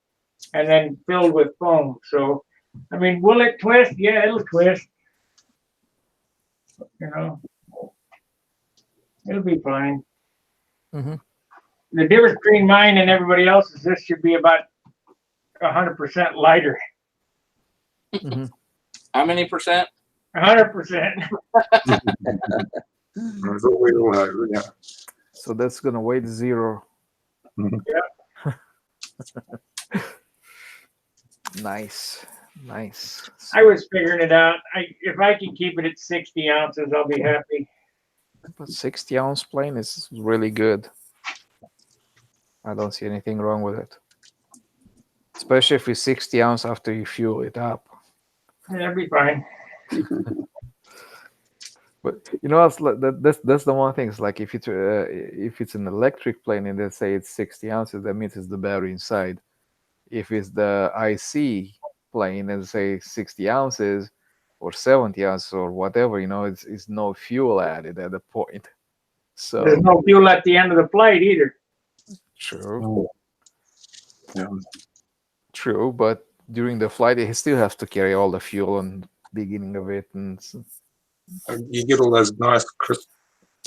and then filled with foam. So, I mean, will it twist? Yeah, it'll twist. It'll be fine. Mhm. The difference between mine and everybody else is this should be about 100% lighter. Mhm. How many percent? 100%. That's what we all hope, yeah. So that's gonna weigh 0. Nice. I was figuring it out. If I can keep it at 60 ounces, I'll be happy. But 60-ounce plane is really good. I don't see anything wrong with it. Especially if it's 60 ounce after you fuel it up. Yeah, it'll be fine. But that's the one thing. It's like if it's an electric plane and they say it's 60 ounces, that means it's the battery inside. If it's the IC plane and say 60 ounces or 70 ounces or whatever, it's no fuel added at the point. So There's no fuel at the end of the flight either. true. Yeah. True, but during the flight, he still has to carry all the fuel and beginning of it, and You get all those nice crisp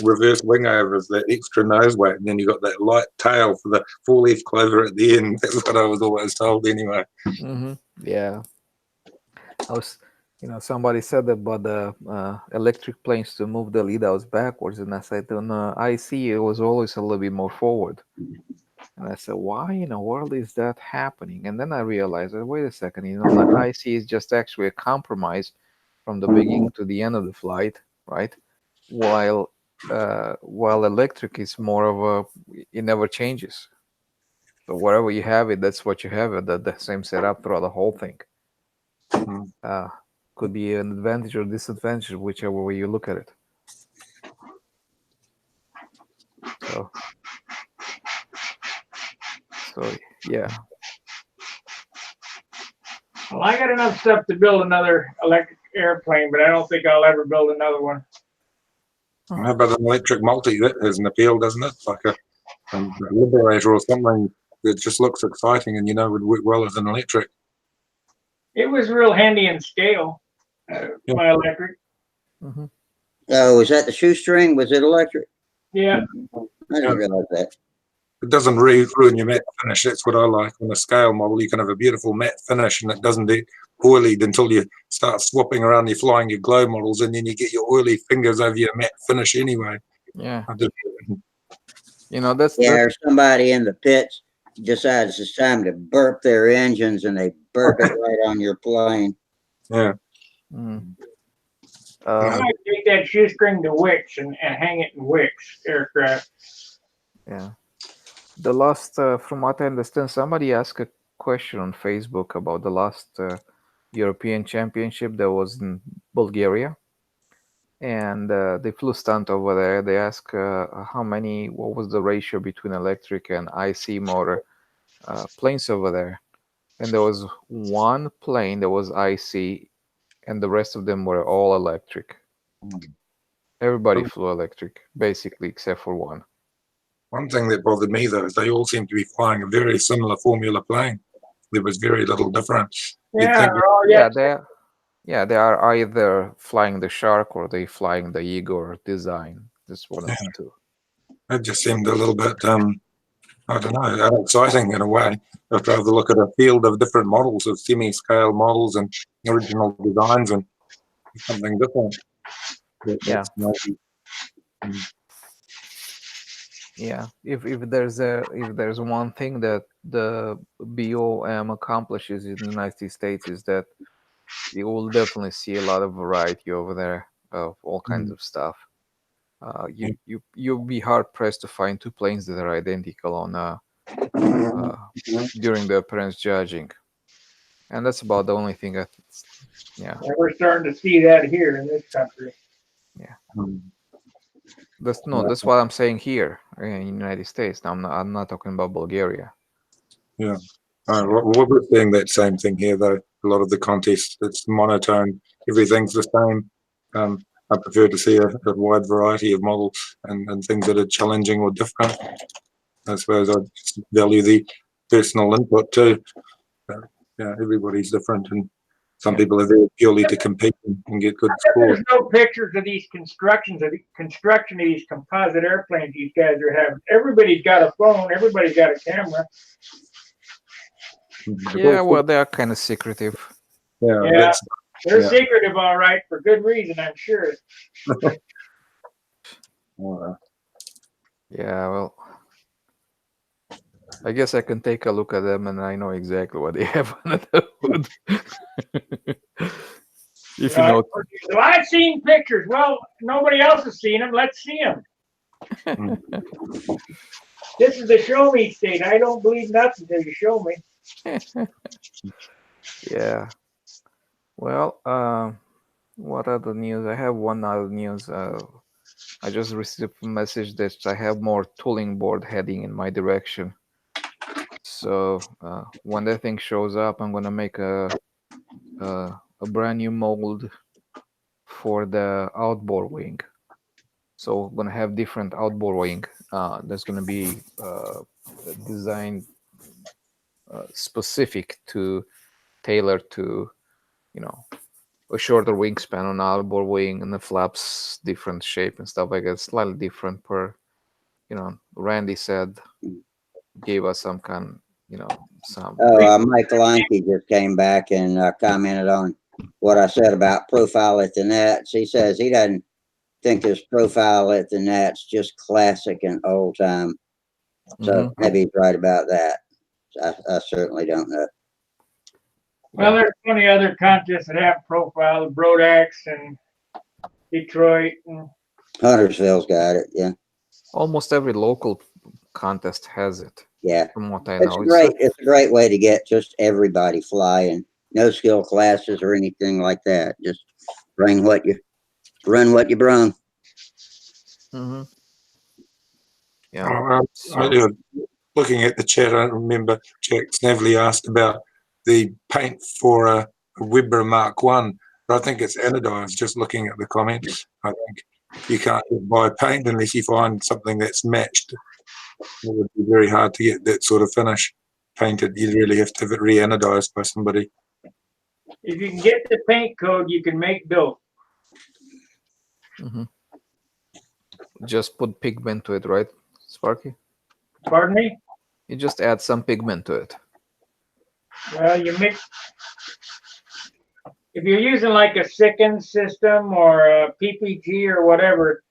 reverse wing overs, that extra nose weight, and then you got that light tail for the four-leaf clover at the end. That's what I was always told anyway. yeah. I was, somebody said about the electric planes to move the lead outs backwards, and I said on IC it was always a little bit more forward. And I said, why in the world is that happening? And then I realized, wait a second, the IC is just actually a compromise from the beginning to the end of the flight, right? While electric is more of it never changes. So wherever you have it, that's what you have it. The same setup throughout the whole thing. Could be an advantage or disadvantage, whichever way you look at it. So yeah. Well, I got enough stuff to build another electric airplane, but I don't think I'll ever build another one. How about an electric multi? That has an appeal, doesn't it? Like a Liberator or something that just looks exciting and would work well as an electric. It was real handy in scale, my electric. Oh, was that the shoestring? Was it electric? Yeah. I didn't realize that. It doesn't ruin your matte finish. That's what I like. On a scale model, you can have a beautiful matte finish and it doesn't get oilied until you start swapping around, you're flying your glow models, and then you get your oily fingers over your matte finish anyway. Yeah. That's or somebody in the pits decides it's time to burp their engines and they burp it right on your plane. Yeah. I might take that shoestring to Wix and hang it in Wix aircraft. Yeah. The last, from what I understand, somebody asked a question on Facebook about the last European Championship that was in Bulgaria. And they flew stunt over there. They asked what was the ratio between electric and IC motor planes over there. And there was one plane that was IC, and the rest of them were all electric. Everybody flew electric, basically, except for one. One thing that bothered me, though, is they all seem to be flying a very similar formula plane. There was very little difference. They are either flying the Shark or they flying the Eagle design. This one of the two. It just seemed a little bit, I don't know, exciting in a way. I'd rather look at a field of different models, of semi-scale models and original designs and something different. Yeah, if there's one thing that the BOM accomplishes in the United States is that you will definitely see a lot of variety over there of all kinds of stuff. You'll be hard pressed to find two planes that are identical on during the appearance judging, and that's about the only thing. We're starting to see that here in this country. Yeah. That's what I'm saying here in the United States. I'm not talking about Bulgaria. Yeah. We're seeing that same thing here, though. A lot of the contests, it's monotone. Everything's the same. I prefer to see a wide variety of models and things that are challenging or different. I suppose I value the personal input too. Everybody's different, and some people are there purely to compete and get good scores. There's no pictures of these construction of these composite airplanes these guys are having. Everybody's got a phone. Everybody's got a camera. Yeah, well, they are kind of secretive. Yeah, they're secretive, all right, for good reason, I'm sure. Yeah, well, I guess I can take a look at them and I know exactly what they have on the hood. Well, I've seen pictures. Well, nobody else has seen them. Let's see them. This is the show me state. I don't believe nothing until you show me. Yeah. Well, what other news? I have one other news. I just received a message that I have more tooling board heading in my direction. So when that thing shows up, I'm gonna make a brand new mold for the outboard wing. So we're gonna have different outboard wing. That's gonna be designed specific to tailored to, you know, a shorter wingspan on outboard wing, and the flaps different shape and stuff like that, slightly different per, you know. Randy said, gave us some kind, you know, some. Mike Lanke just came back and commented on what I said about profile at the nets. He says he doesn't think this profile at the nets just classic and old time. So maybe he's right about that. I certainly don't know. Well, there's plenty of other contests that have profile, Brodax and Detroit. And Huntersville's got it. Yeah. Almost every local contest has it. Yeah. From what I It's know, great. It's a great way to get just everybody flying. No skill classes or anything like that. Just run what you brung. Yeah. Looking at the chat, I remember Jack Snavely asked about the paint for a Weber Mark 1, but I think it's anodized. Just looking at the comments, I think you can't buy paint unless you find something that's matched. It would be very hard to get that sort of finish painted. You really have to have it re-anodized by somebody. if you can get the paint code, you can make dope. Just put pigment to it, right, Sparky? Pardon me? You just add some pigment to it. Well, you mix. If you're using like a Sicken system or a PPG or whatever,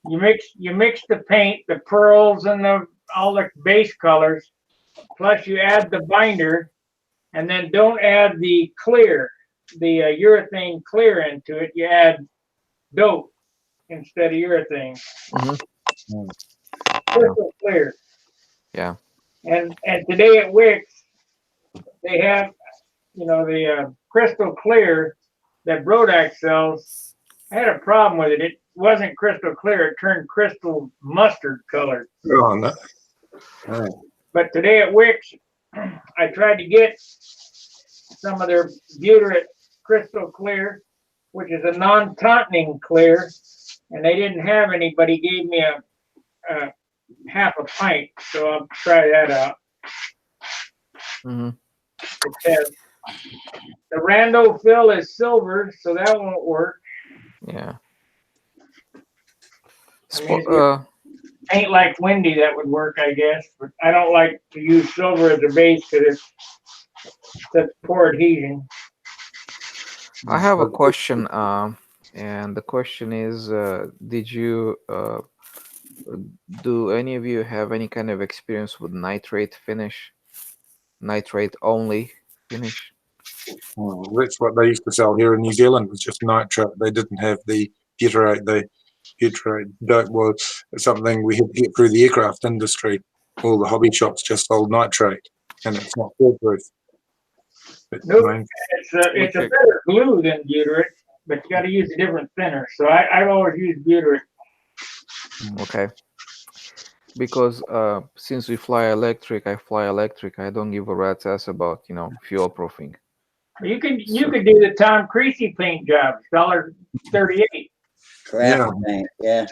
you mix the paint, the pearls, and all the base colors, plus you add the binder, and then don't add the clear, the urethane clear into it. You add dope instead of urethane. Crystal clear. Yeah. And today at Wix, they have, you know, the crystal clear that Brodax sells. I had a problem with it. It wasn't crystal clear. It turned crystal mustard colored. Oh, no. But today at Wix, I tried to get some of their butyrate crystal clear, which is a non-tautening clear, and they didn't have any, but he gave me a half a pint, so I'll try that out. It says the rando fill is silver, so that won't work. Yeah. I mean, if you paint like Windy, that would work, I guess. But I don't like to use silver as a base because it's such poor adhesion. I have a question, and the question is, did you do any of you have any kind of experience with nitrate finish, nitrate only finish? Well, that's what they used to sell here in New Zealand, was just nitrate. They didn't have the butyrate. The butyrate dope was something we had to get through the aircraft industry. All the hobby shops just sold nitrate, and it's not foolproof. Nope. It's a better glue than butyrate, but you got to use a different thinner. So I've always used butyrate. Okay. Because since we fly electric, I don't give a rat's ass about, you know, fuel proofing. You could do the Tom Creasy paint job, $1.38. Craft paint, yeah.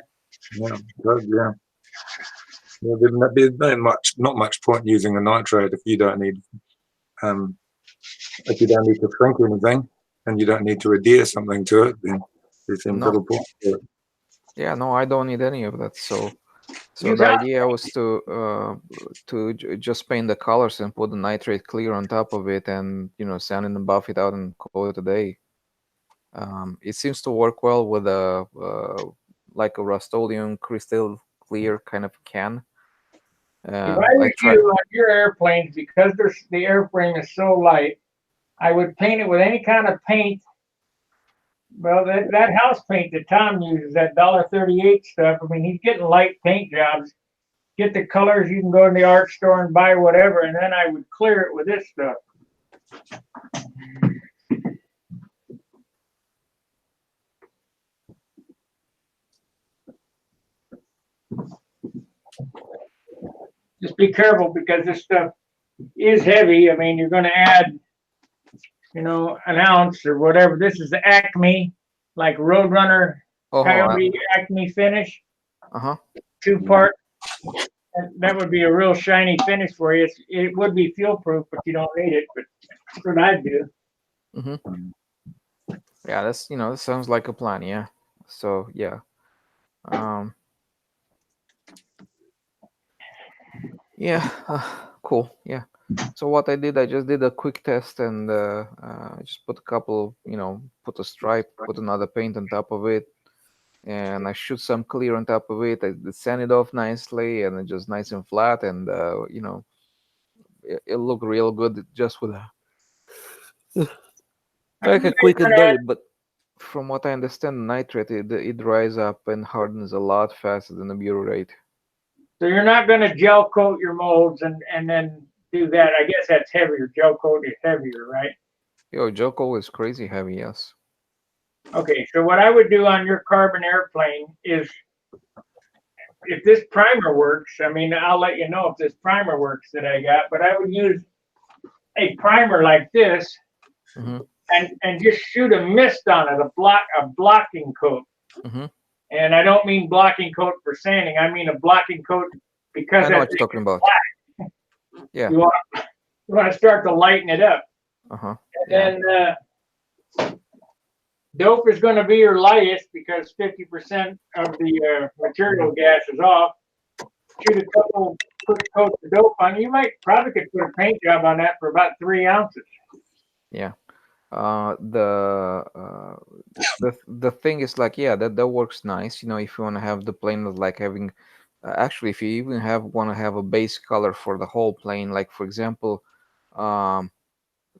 Yeah, good, yeah. There's not much point using a nitrate if you don't need to shrink anything and you don't need to adhere something to it, then there's some little point to it. Yeah, no, I don't need any of that. So the idea was to just paint the colors and put the nitrate clear on top of it, and, you know, sand it and buff it out and call it a day. It seems to work well with a like a Rust-Oleum crystal clear kind of can. If I were you on your airplanes, because the airframe is so light, I would paint it with any kind of paint. Well, that house paint that Tom uses, that $1.38 stuff, I mean, he's getting light paint jobs. Get the colors, you can go in the art store and buy whatever, and then I would clear it with this stuff. Just be careful because this stuff is heavy. I mean, you're going to add, you know, an ounce or whatever. This is the Acme, like Roadrunner Coyote Acme finish. 2-part. that would be a real shiny finish for you. It would be fuel proof, but you don't need it. But that's what I'd do. Yeah, that's that sounds like a plan. Yeah. So yeah. Yeah. Cool. Yeah. So what I just did a quick test and just put a couple, put a stripe, put another paint on top of it, and I shoot some clear on top of it. I sand it off nicely, and it just nice and flat, and it looked real good just with like a quick and dirty. But from what I understand, nitrate it dries up and hardens a lot faster than the butyrate. So you're not going to gel coat your molds and then do that. I guess that's heavier. Gel coat is heavier, right? Yo, Joko is crazy heavy. Yes. Okay, so what I would do on your carbon airplane is, if this primer works, I mean, I'll let you know if this primer works that I got, but I would use a primer like this and just shoot a mist on it, a blocking coat. And I don't mean blocking coat for sanding. I mean a blocking coat because I know what you're talking about. Black. Yeah. You want to start to lighten it up. And then dope is going to be your lightest because 50% of the material gas is off. Shoot a couple quick coats of dope on. You probably could put a paint job on that for about 3 ounces. Yeah. The thing is like, yeah, that works nice. If you want to have the plane with like having, actually, if you even want to have a base color for the whole plane, like for example,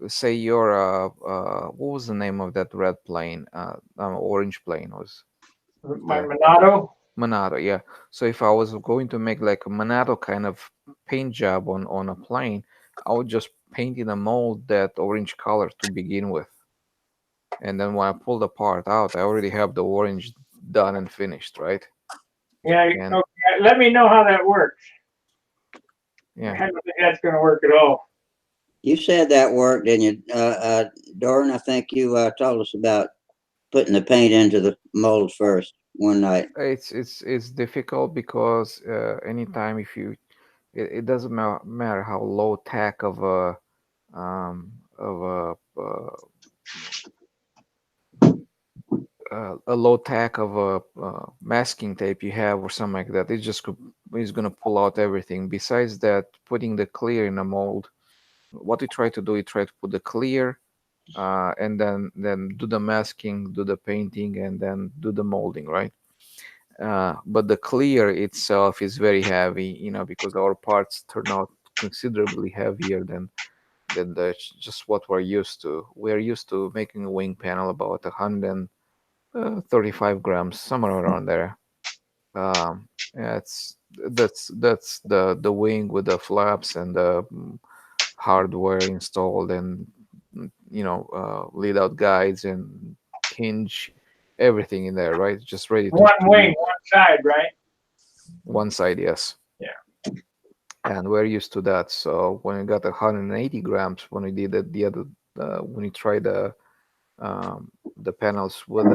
say you're what was the name of that red plane? Orange plane was my Monado. Monado, yeah. So if I was going to make like a Monado kind of paint job on a plane, I would just paint in a mold that orange color to begin with. And then when I pull the part out, I already have the orange done and finished, right? Yeah, okay. Let me know how that works. Yeah. I don't think that's going to work at all. You said that worked, didn't you, Doran? I think you told us about putting the paint into the mold first one night. It's difficult because anytime it doesn't matter how low tack of a low tack of a masking tape you have or something like that, it's gonna pull out everything. Besides that, putting the clear in a mold, what we try to do, we try to put the clear and then do the masking, do the painting, and then do the molding, right? But the clear itself is very heavy, because our parts turn out considerably heavier than just what we're used to. We're used to making a wing panel about 135 grams, somewhere around there. Yeah, that's the wing with the flaps and the hardware installed and lead out guides and hinge, everything in there, right? Just ready to one wing, one side, right? One side, yes. Yeah. And we're used to that. So when we got 180 grams, when we did the other, when we tried the panels with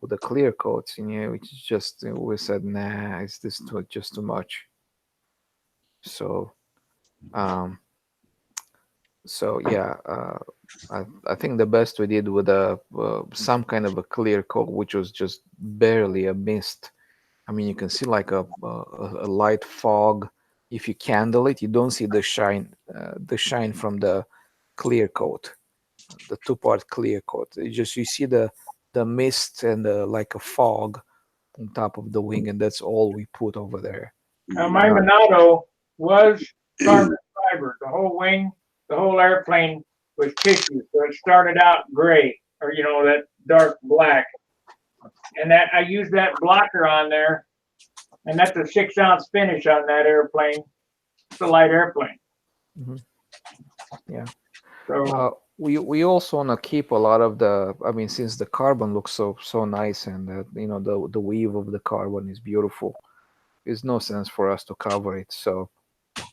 the clear coats, which is just, we said, nah, is this just too much? So yeah, I think the best we did with some kind of a clear coat, which was just barely a mist. I mean, you can see like a light fog. If you candle it, you don't see the shine from the clear coat, the two-part clear coat. You see the mist and like a fog on top of the wing, and that's all we put over there. Now, my Monado was carbon fiber. The whole wing, the whole airplane was tissue. So it started out gray, or that dark black. And that I used that blocker on there, and that's a 6-ounce finish on that airplane. It's a light airplane. Yeah. So we also want to keep a lot of the. I mean, since the carbon looks so nice, and the weave of the carbon is beautiful, there's no sense for us to cover it. So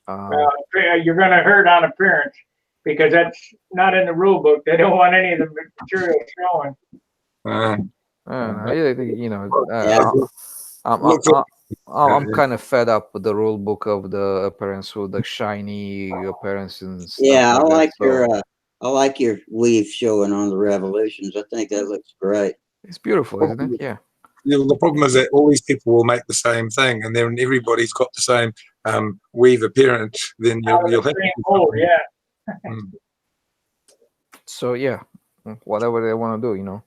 you're going to hurt on appearance because that's not in the rule book. They don't want any of the material showing. I'm yeah. kind of fed up with the rule book of the appearance with the shiny appearance and stuff Yeah, like that. So I like your weave showing on the revolutions. I think that looks great. it's beautiful, isn't it? Yeah. You know, the problem is that all these people will make the same thing, and then everybody's got the same weave appearance. Then Out of you'll the have to same do mold, something. yeah. Mm. So yeah, whatever they want to do, you know.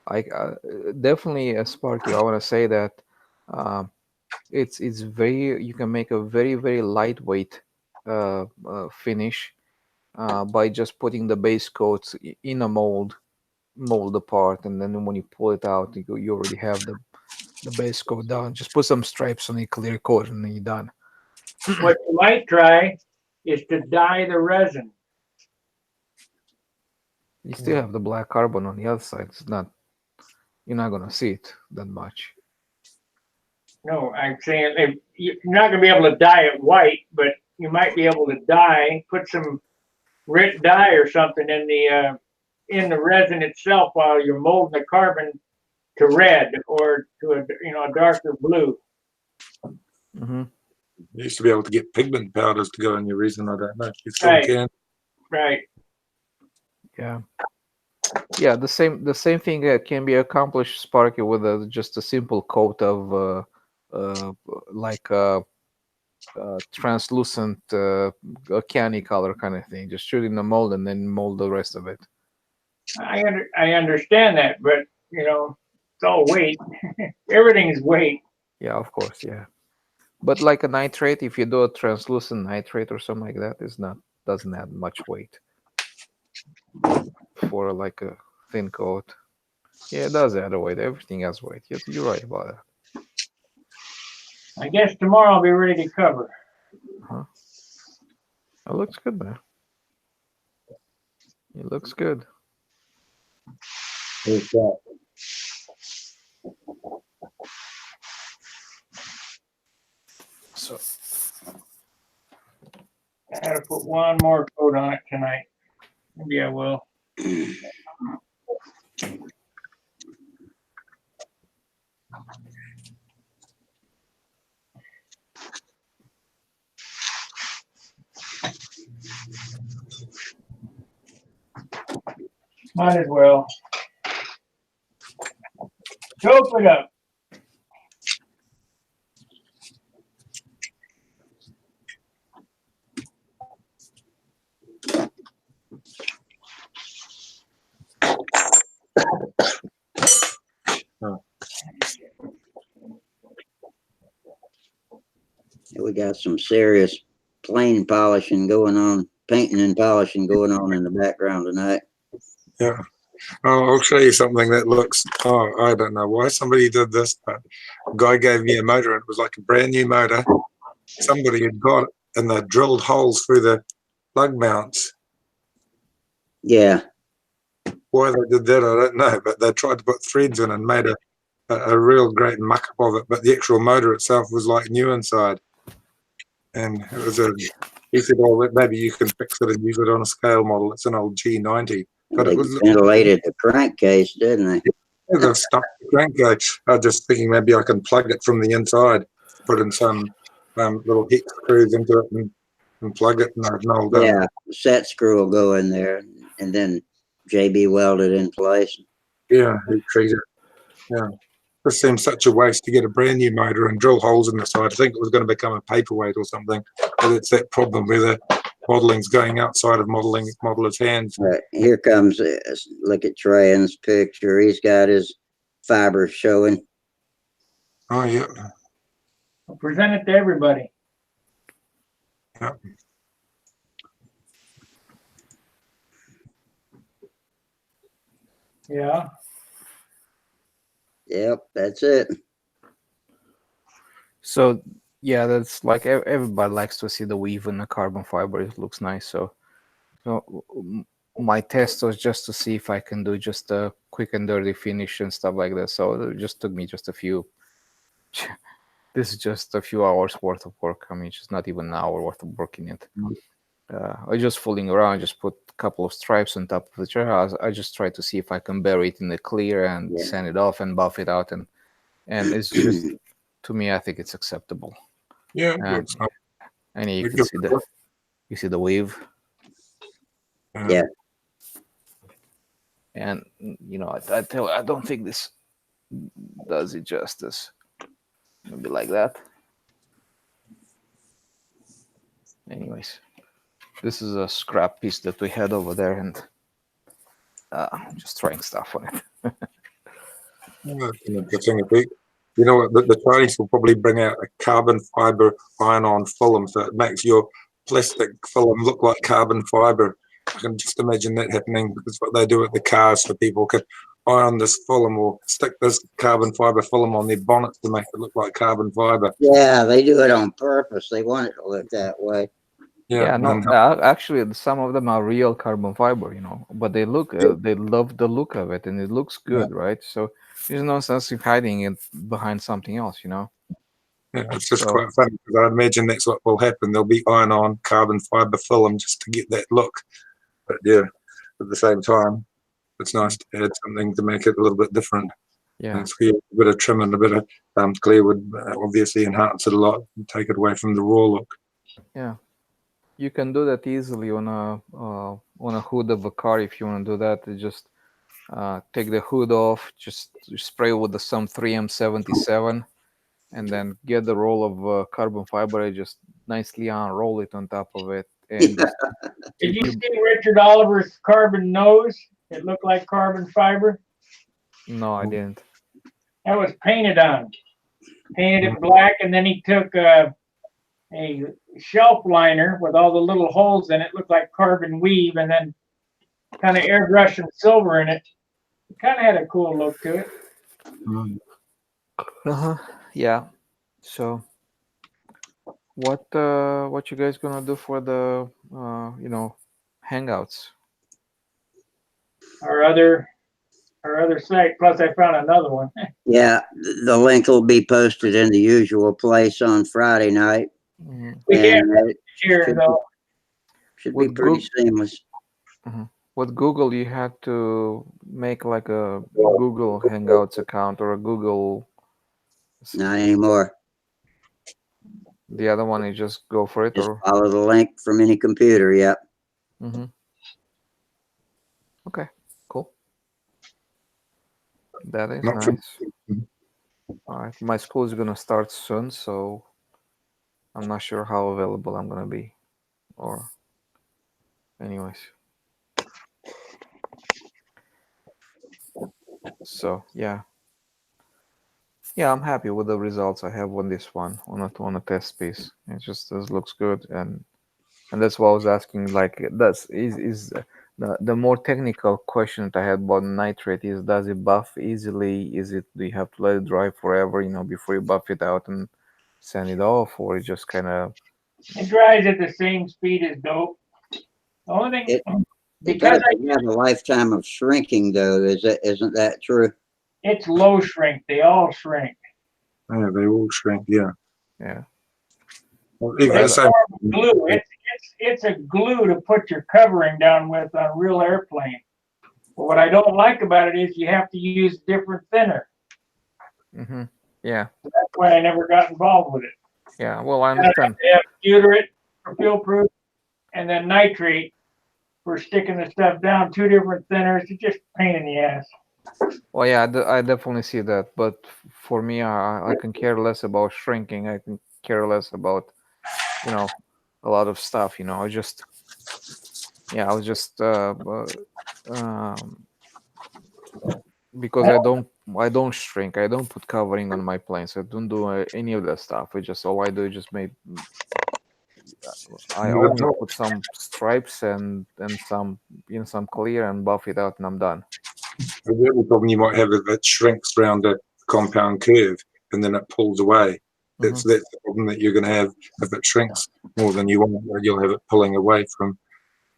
I definitely, Sparky, I want to say that it's very, you can make a very lightweight finish by just putting the base coats in a mold apart, and then when you pull it out, you already have the base coat down. Just put some stripes on a clear coat, and then you're done. What you might try is to dye the resin. You still have the black carbon on the other side. It's not, you're not gonna see it that much. No, I'm saying if you're not going to be able to dye it white, but you might be able to put some red dye or something in the resin itself while you're molding the carbon to red or to a darker blue. Mm-hmm. You used to be able to get pigment powders to go in your resin. I don't know. You still Right. can. Right. Yeah. Yeah, the same thing can be accomplished, Sparky, with just a simple coat of like translucent a candy color kind of thing. Just shoot in the mold and then mold the rest of it. I understand that, but it's all weight. Everything's weight. Yeah, of course, yeah. But like a nitrate, if you do a translucent nitrate or something like that, doesn't add much weight for like a thin coat. Yeah, it does add a weight. Everything has weight. You're right about that. I guess tomorrow I'll be ready to cover. Huh? It looks good, man. It looks good. There's that. So I had to put one more coat on it tonight. Maybe I will. Might as well. Soap it up. We got some serious plane polishing going on, painting and polishing going on in the background tonight. Yeah. Oh, I'll show you something that looks. Oh, I don't know why somebody did this, but a guy gave me a motor. And it was like a brand new motor. Somebody had got it, and they drilled holes through the plug mounts. Yeah, Why they did that, I don't know. But they tried to put threads in and made a real great muck up of it. But the actual motor itself was like new inside. And it was he said, "Oh, maybe you can fix it and use it on a scale model. It's an old G90." But they it was ventilated the crankcase, didn't they? they've stuck the crankcase. I was just thinking maybe I can plug it from the inside, put in some little hex screws into it and plug it, and I'll done. Yeah, set screw will go in there, and then JB welded in place. Yeah, heat treated. Yeah. This seems such a waste to get a brand new motor and drill holes in the side. I think it was going to become a paperweight or something. But it's that problem where the modeling's going outside of modeller's hands. Right, here comes, look at Trey's picture. He's got his fibers showing. Oh, yeah. I'll present it to everybody. Yeah. Yeah. Yep, that's it. So yeah, that's like everybody likes to see the weave in the carbon fiber. It looks nice. So my test was just to see if I can do just a quick and dirty finish and stuff like that. So it just took me just a few. This is just a few hours worth of work. I mean, it's just not even an hour worth of work in it. I was just fooling around, just put a couple of stripes on top of the chair. I just tried to see if I can bury it in the clear and sand it off and buff it out, and it's just to me, I think it's acceptable. Yeah, it And, looks nice. and you It can gives see it the look. wave. Yeah. And I tell you, I don't think this does it justice. Maybe like that. Anyways, this is a scrap piece that we had over there, and just trying stuff on it. Yeah, that's an interesting effect. You know what? The Chinese will probably bring out a carbon fiber iron-on film, so it makes your plastic film look like carbon fiber. I can just imagine that happening because what they do at the cars, so people can iron this film or stick this carbon fiber film on their bonnets to make it look like carbon fiber. Yeah, they do it on purpose. They want it to look that way. Yeah, no, and actually, some of them are real carbon fiber, but they look, they love the look of it, and it looks good, right? So there's no sense in hiding it behind something else, yeah, it's just So- quite funny because I imagine that's what will happen. There'll be iron-on carbon fiber film just to get that look. But yeah, at the same time, it's nice to add something to make it a little bit different. Yeah, It's a bit of trim and a bit of clear would obviously enhance it a lot and take it away from the raw look. yeah. You can do that easily on a hood of a car if you want to do that. You just take the hood off, just spray with some 3M77, and then get the roll of carbon fiber and just nicely unroll it on top of it, and just Did you see Richard Oliver's carbon nose? It looked like carbon fiber. no, I didn't. That was painted on. Painted it black, and then he took a shelf liner with all the little holes in it, looked like carbon weave, and then kind of airbrush some silver in it. It kind of had a cool look to it. Yeah. So, what you guys gonna do for the hangouts? Our other site. Plus, I found another one. Yeah, the link will be posted in the usual place on Friday night. Mhm. We can't And it share should, though. should be With pretty seamless. With Google, you had to make like a Google Hangouts account or a Google. Not anymore. The other one, you just go for it, Just or follow the link from any computer. Yep. Okay, cool. That is Not for- nice. All right, my school is gonna start soon, so I'm not sure how available I'm gonna be. Or, anyways. So yeah, I'm happy with the results I have on this one on a test piece. It just looks good, and that's why I was asking. Like, is the more technical question that I had about nitrate is, does it buff easily? Do you have to let it dry forever, before you buff it out and send it off, or it just kind of? It dries at the same speed as dope. The only thing, It because does have a lifetime of shrinking, though. Isn't that true? it's low shrink, they all shrink. Yeah, they all shrink. Yeah. Yeah. Well, even It's the same. glue. It's a glue to put your covering down with on a real airplane. But what I don't like about it is you have to use different thinner. Yeah. So that's why I never got involved with it. Yeah. Well, I understand. They have butyrate for fuel proof, and then nitrate for sticking the stuff down. Two different thinners. It's just a pain in the ass. Well, yeah, I definitely see that. But for me, I can care less about shrinking. I can care less about, a lot of stuff. I was just because I don't shrink. I don't put covering on my planes. I don't do any of that stuff. I just all I do is just make. I only put some stripes and some some clear and buff it out, and I'm done. The other problem you might have is it shrinks around a compound curve and then it pulls away. That's the problem that you're going to have if it shrinks more than you want. You'll have it pulling away from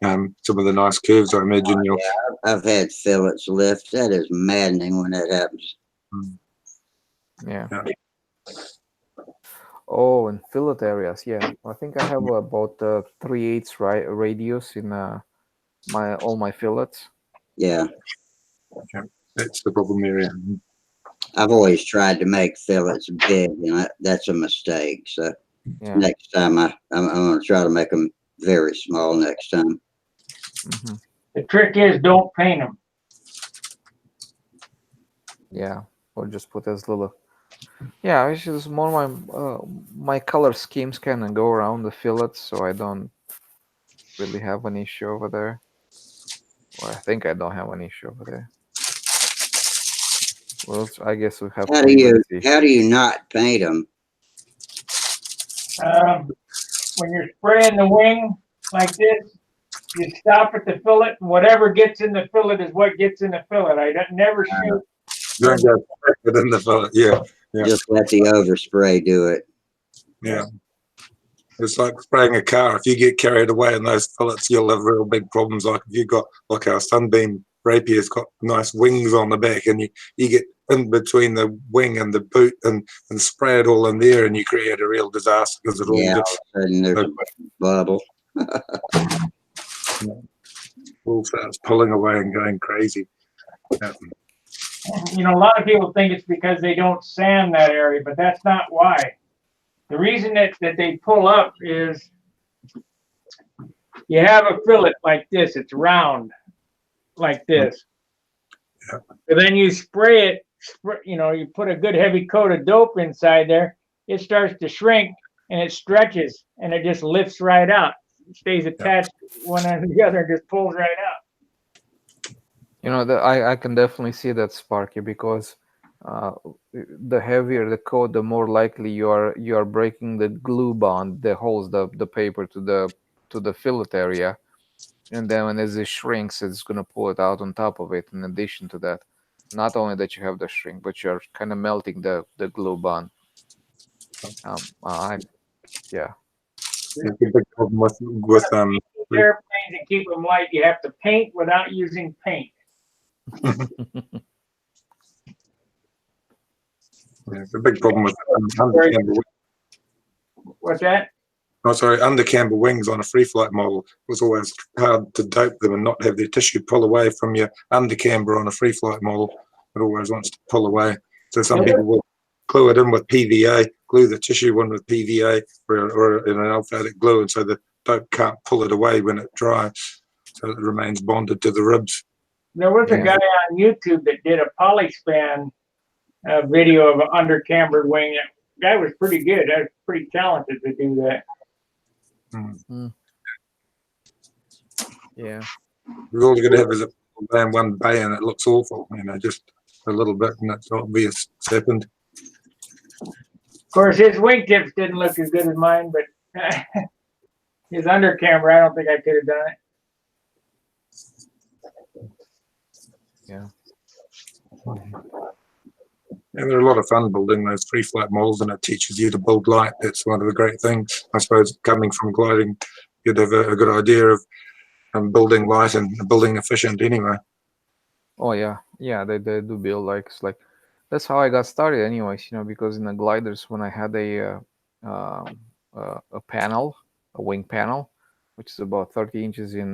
some of the nice curves. I imagine you'll. Yeah, I've had fillets lift. That is maddening when that happens. Yeah. Yeah. Oh, and fillet areas. Yeah, I think I have about 3/8 radius in all my fillets. Yeah. That's the problem area. I've always tried to make fillets big, and that's a mistake. So Yeah. next time I'm going to try to make them very small next time. Hmm. The trick is don't paint them. Yeah. Or just put as little. Yeah, it's just more my color schemes kind of go around the fillets, so I don't really have an issue over there. Or I think I don't have an issue over there. Well, I guess we have How to do wait you and see. how do you not paint them? When you're spraying the wing like this, you stop at the fillet, and whatever gets in the fillet is what gets in the fillet. I never shoot. Don't go within the fillet. Yeah, yeah, Just let the overspray do it. yeah. It's like spraying a car. If you get carried away in those fillets, you'll have real big problems. Like if you got like our Sunbeam Rapier's got nice wings on the back, and you get in between the wing and the boot and spray it all in there, and you create a real disaster because it all Yeah, all just of a sudden there's a bubble. all starts pulling away and going crazy. Yeah. You know, a lot of people think it's because they don't sand that area, but that's not why. The reason that they pull up is you have a fillet like this, it's round like this. Yeah. But then you spray it, you know, you put a good heavy coat of dope inside there, it starts to shrink and it stretches and it just lifts right out. It stays attached one on the other and just pulls right out. You know, I can definitely see that, Sparky, because the heavier the coat, the more likely you are breaking the glue bond that holds the paper to the fillet area, and then when as it shrinks, it's gonna pull it out on top of it. In addition to that, not only that you have the shrink, but you're kind of melting the glue bond. Yeah. It's a big problem with Airplanes and keep them light, you have to paint without using paint. it's a big problem with undercamber. What's that? Oh, sorry, undercamber wings on a free flight model. It was always hard to dope them and not have their tissue pull away from your undercamber on a free flight model. It always wants to pull away. So some people will glue it in with PVA, glue the tissue in with PVA or in an aliphatic glue, and so the dope can't pull it away when it dries. So it remains bonded to the ribs. There was a guy on YouTube that did a polyspan video of an undercambered wing. That guy was pretty good. That was pretty talented to do that. Yeah. All you're going to have is one bay and it looks awful, you know, just a little bit and it's obvious it's happened. Of course, his wingtips didn't look as good as mine, but his undercamber, I don't think I could have done it. Yeah. And they're a lot of fun building those free flight models, and it teaches you to build light. That's one of the great things. I suppose coming from gliding, you'd have a good idea of building light and building efficient anyway. Oh yeah, yeah. They do build like that's how I got started, anyways. You know, because in the gliders, when I had a panel, a wing panel, which is about 30 inches in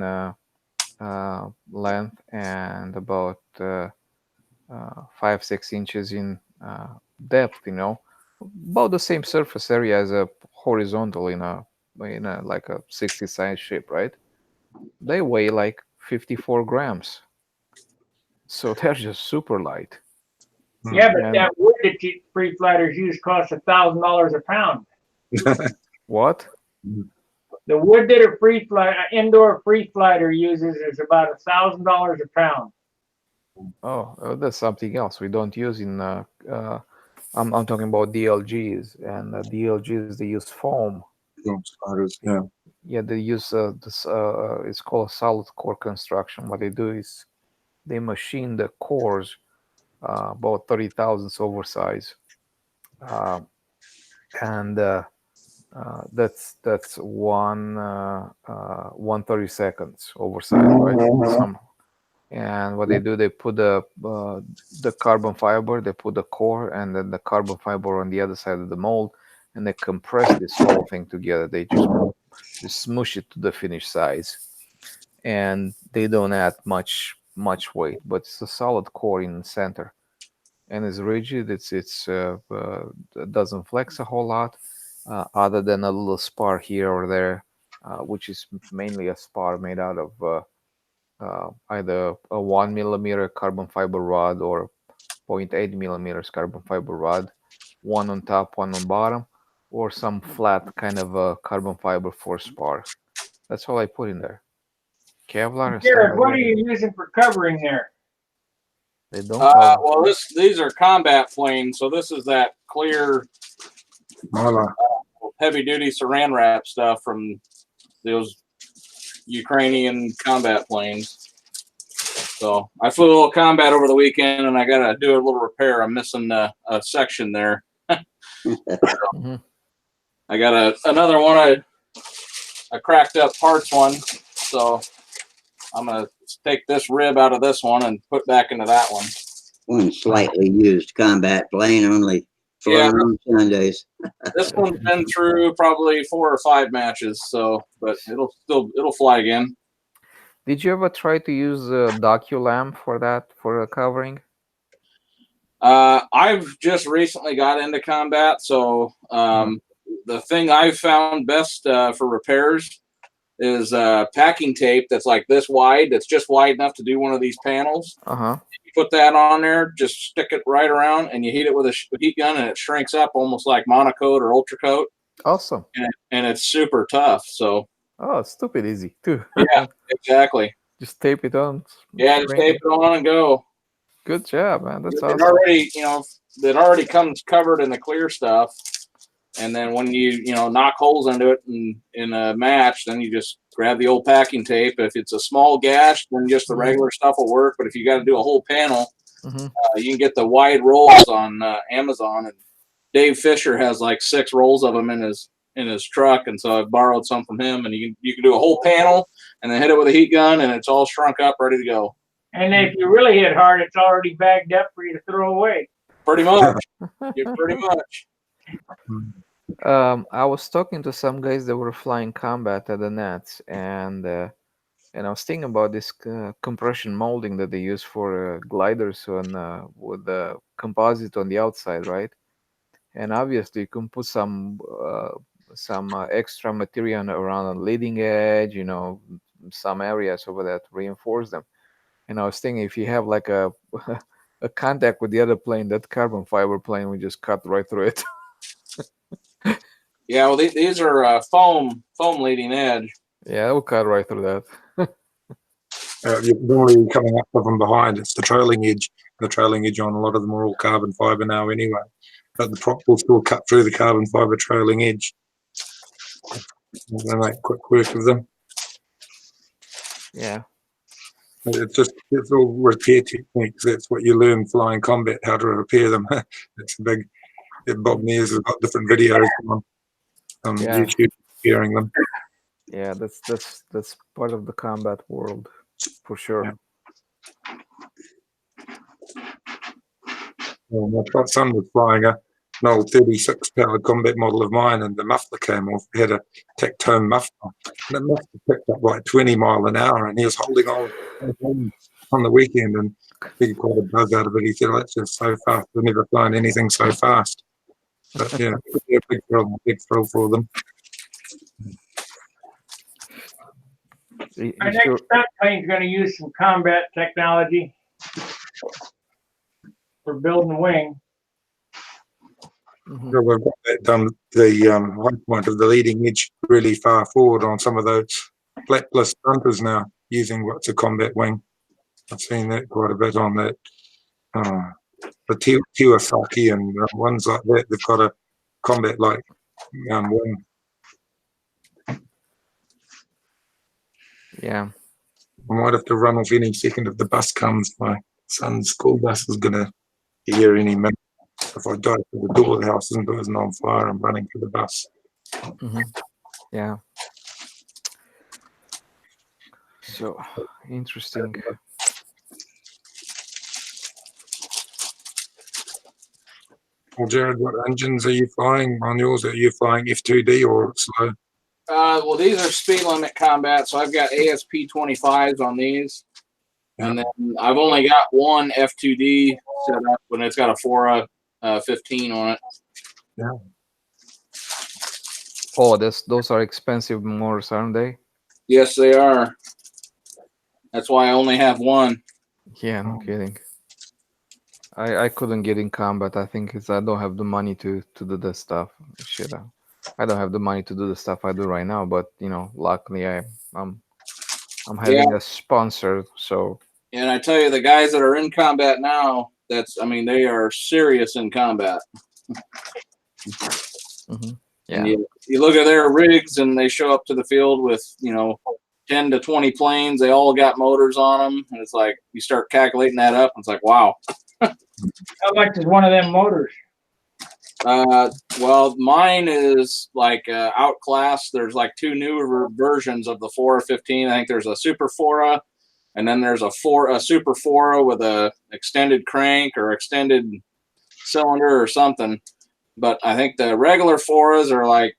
length and about 5-6 inches in depth, you know, about the same surface area as a horizontal in a like a 60 size ship, right? They weigh like 54 grams, so they're just super light. Yeah, but that wood that you free flighters use costs $1,000 a pound. What? The wood that an indoor free flighter uses is about $1,000 a pound. Oh, that's something else we don't use in. I'm talking about DLGs, and DLGs they use foam. Yeah. Yeah, they use this. It's called solid core construction. What they do is they machine the cores about 30 thousandths oversize, and that's 1/32 oversize, right? And what they do, they put the carbon fiber, they put the core, and then the carbon fiber on the other side of the mold, and they compress this whole thing together. They just smush it to the finished size, and they don't add much weight, but it's a solid core in the center. and is rigid. It doesn't flex a whole lot, other than a little spar here or there, which is mainly a spar made out of either a 1 millimeter carbon fiber rod or 0.8 millimeters carbon fiber rod, one on top, one on bottom, or some flat kind of a carbon fiber for spar. That's all I put in there. Kevlar. Jared, what are you using for covering there? They don't cover. Well, these are combat planes, so this is that clear, heavy duty saran wrap stuff from those Ukrainian combat planes. So I flew a little combat over the weekend, and I got to do a little repair. I'm missing a section there. Mhm. I got another one. I cracked up parts one, so I'm gonna take this rib out of this one and put back into that one. One slightly used combat plane, only flown on Sundays. This one's been through probably 4 or 5 matches, so but it'll fly again. Did you ever try to use DocuLamp for that, for covering? I've just recently got into combat, so the thing I've found best for repairs is packing tape that's like this wide, that's just wide enough to do one of these panels. You put that on there, just stick it right around, and you heat it with a heat gun, and it shrinks up almost like monocoat or ultra coat. Awesome. And it's super tough. So. Oh, it's stupid easy too. Yeah, exactly. Just tape it on. Yeah, just tape it on and go. Good job, man. That's awesome. Already, that already comes covered in the clear stuff. And then when you knock holes into it in a match, then you just grab the old packing tape. If it's a small gash, then just the regular stuff will work. But if you got to do a whole panel, you can get the wide rolls on Amazon. And Dave Fisher has like 6 rolls of them in his truck, and so I've borrowed some from him. And you can do a whole panel and then hit it with a heat gun, and it's all shrunk up, ready to go. And if you really hit hard, it's already bagged up for you to throw away. Pretty much. Pretty much. I was talking to some guys that were flying combat at the nets, and I was thinking about this compression molding that they use for gliders on with the composite on the outside, right? And obviously, you can put some extra material around the leading edge, some areas over there to reinforce them. And I was thinking, if you have like a contact with the other plane, that carbon fiber plane will just cut right through it. Yeah, well, these are foam leading edge. Yeah, it will cut right through that. You're normally coming up from behind. It's the trailing edge. The trailing edge on a lot of them are all carbon fiber now anyway. But the prop will still cut through the carbon fiber trailing edge. They make quick work of them. Yeah. It's all repair techniques. That's what you learn flying combat, how to repair them. It's a big. Bob Mears has got different videos on YouTube repairing them. Yeah, that's part of the combat world for sure. Yeah. Well, my son was flying an old 36 power combat model of mine, and the muffler came off. It had a tactone muffler, and the muffler picked up like 20 mile an hour, and he was holding on the weekend, and he got quite a buzz out of it. He said, "Oh, that's just so fast. I've never flown anything so fast." But yeah, a big thrill for them. Our next stunt plane is going to use some combat technology for building a wing. So we've got that done, the high point of the leading edge really far forward on some of those flapless stunters now, using what's a combat wing. I've seen that quite a bit on that. The Kawasaki and ones like that, they've got a combat like wing. Yeah. I might have to run off any second if the bus comes. My son's school bus is going to be here any minute. If I dive to the door of the house and isn't on fire, I'm running to the bus. Yeah. So interesting. Well, Jared, what engines are you flying on yours? Are you flying F2D or slow? Well, these are speed limit combat, so I've got ASP 25s on these. And then I've only got one F2D set up when it's got a Fora 15 on it. Yeah. Oh, those are expensive motors, aren't they? Yes, they are. That's why I only have one. Yeah, no kidding. I couldn't get in combat. I think I don't have the money to do the stuff. Shit, I don't have the money to do the stuff I do right now. But luckily I'm having a sponsor. So. And I tell you, the guys that are in combat now, they are serious in combat. Mm-hmm. Yeah. And you look at their rigs, and they show up to the field with 10 to 20 planes. They all got motors on them, and it's like you start calculating that up, and it's like, wow. How much is one of them motors? Well, mine is like outclassed. There's like two newer versions of the Fora 15. I think there's a Super Fora, and then there's a Super Fora with a extended crank or extended cylinder or something. But I think the regular Foras are like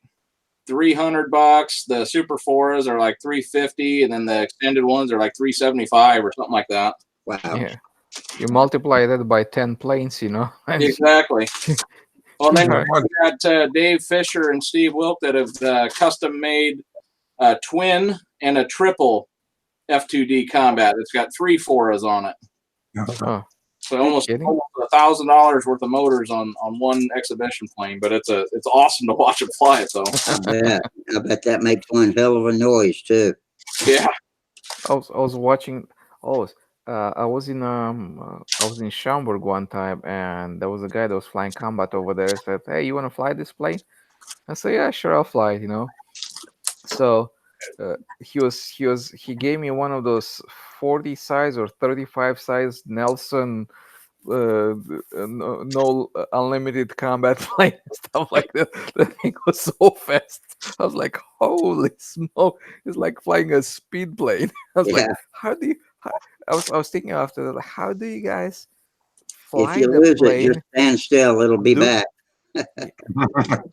$300. The Super Foras are like $350, and then the extended ones are like $375 or something like that. Wow. Yeah. You multiply that by 10 planes, and Exactly. Well, then Right. we got Dave Fisher and Steve Wilk that have custom made a twin and a triple F2D combat. It's got 3 Foras on it. Oh, So almost kidding? $1,000 worth of motors on one exhibition plane, but it's awesome to watch it fly. So I bet that makes one hell of a noise too. yeah, I was watching. I was in Schaumburg one time, and there was a guy that was flying combat over there. Said, "Hey, you want to fly this plane?" I said, "Yeah, sure, I'll fly it." So he gave me one of those 40 size or 35 size Nelson no unlimited combat plane, stuff like that. The thing was so fast. I was like, holy smoke! It's like flying a speed plane. I was like, Yeah. how do you? I was thinking after that, like, how do you guys If fly you the lose it, plane? just stand still. It'll be Do- back.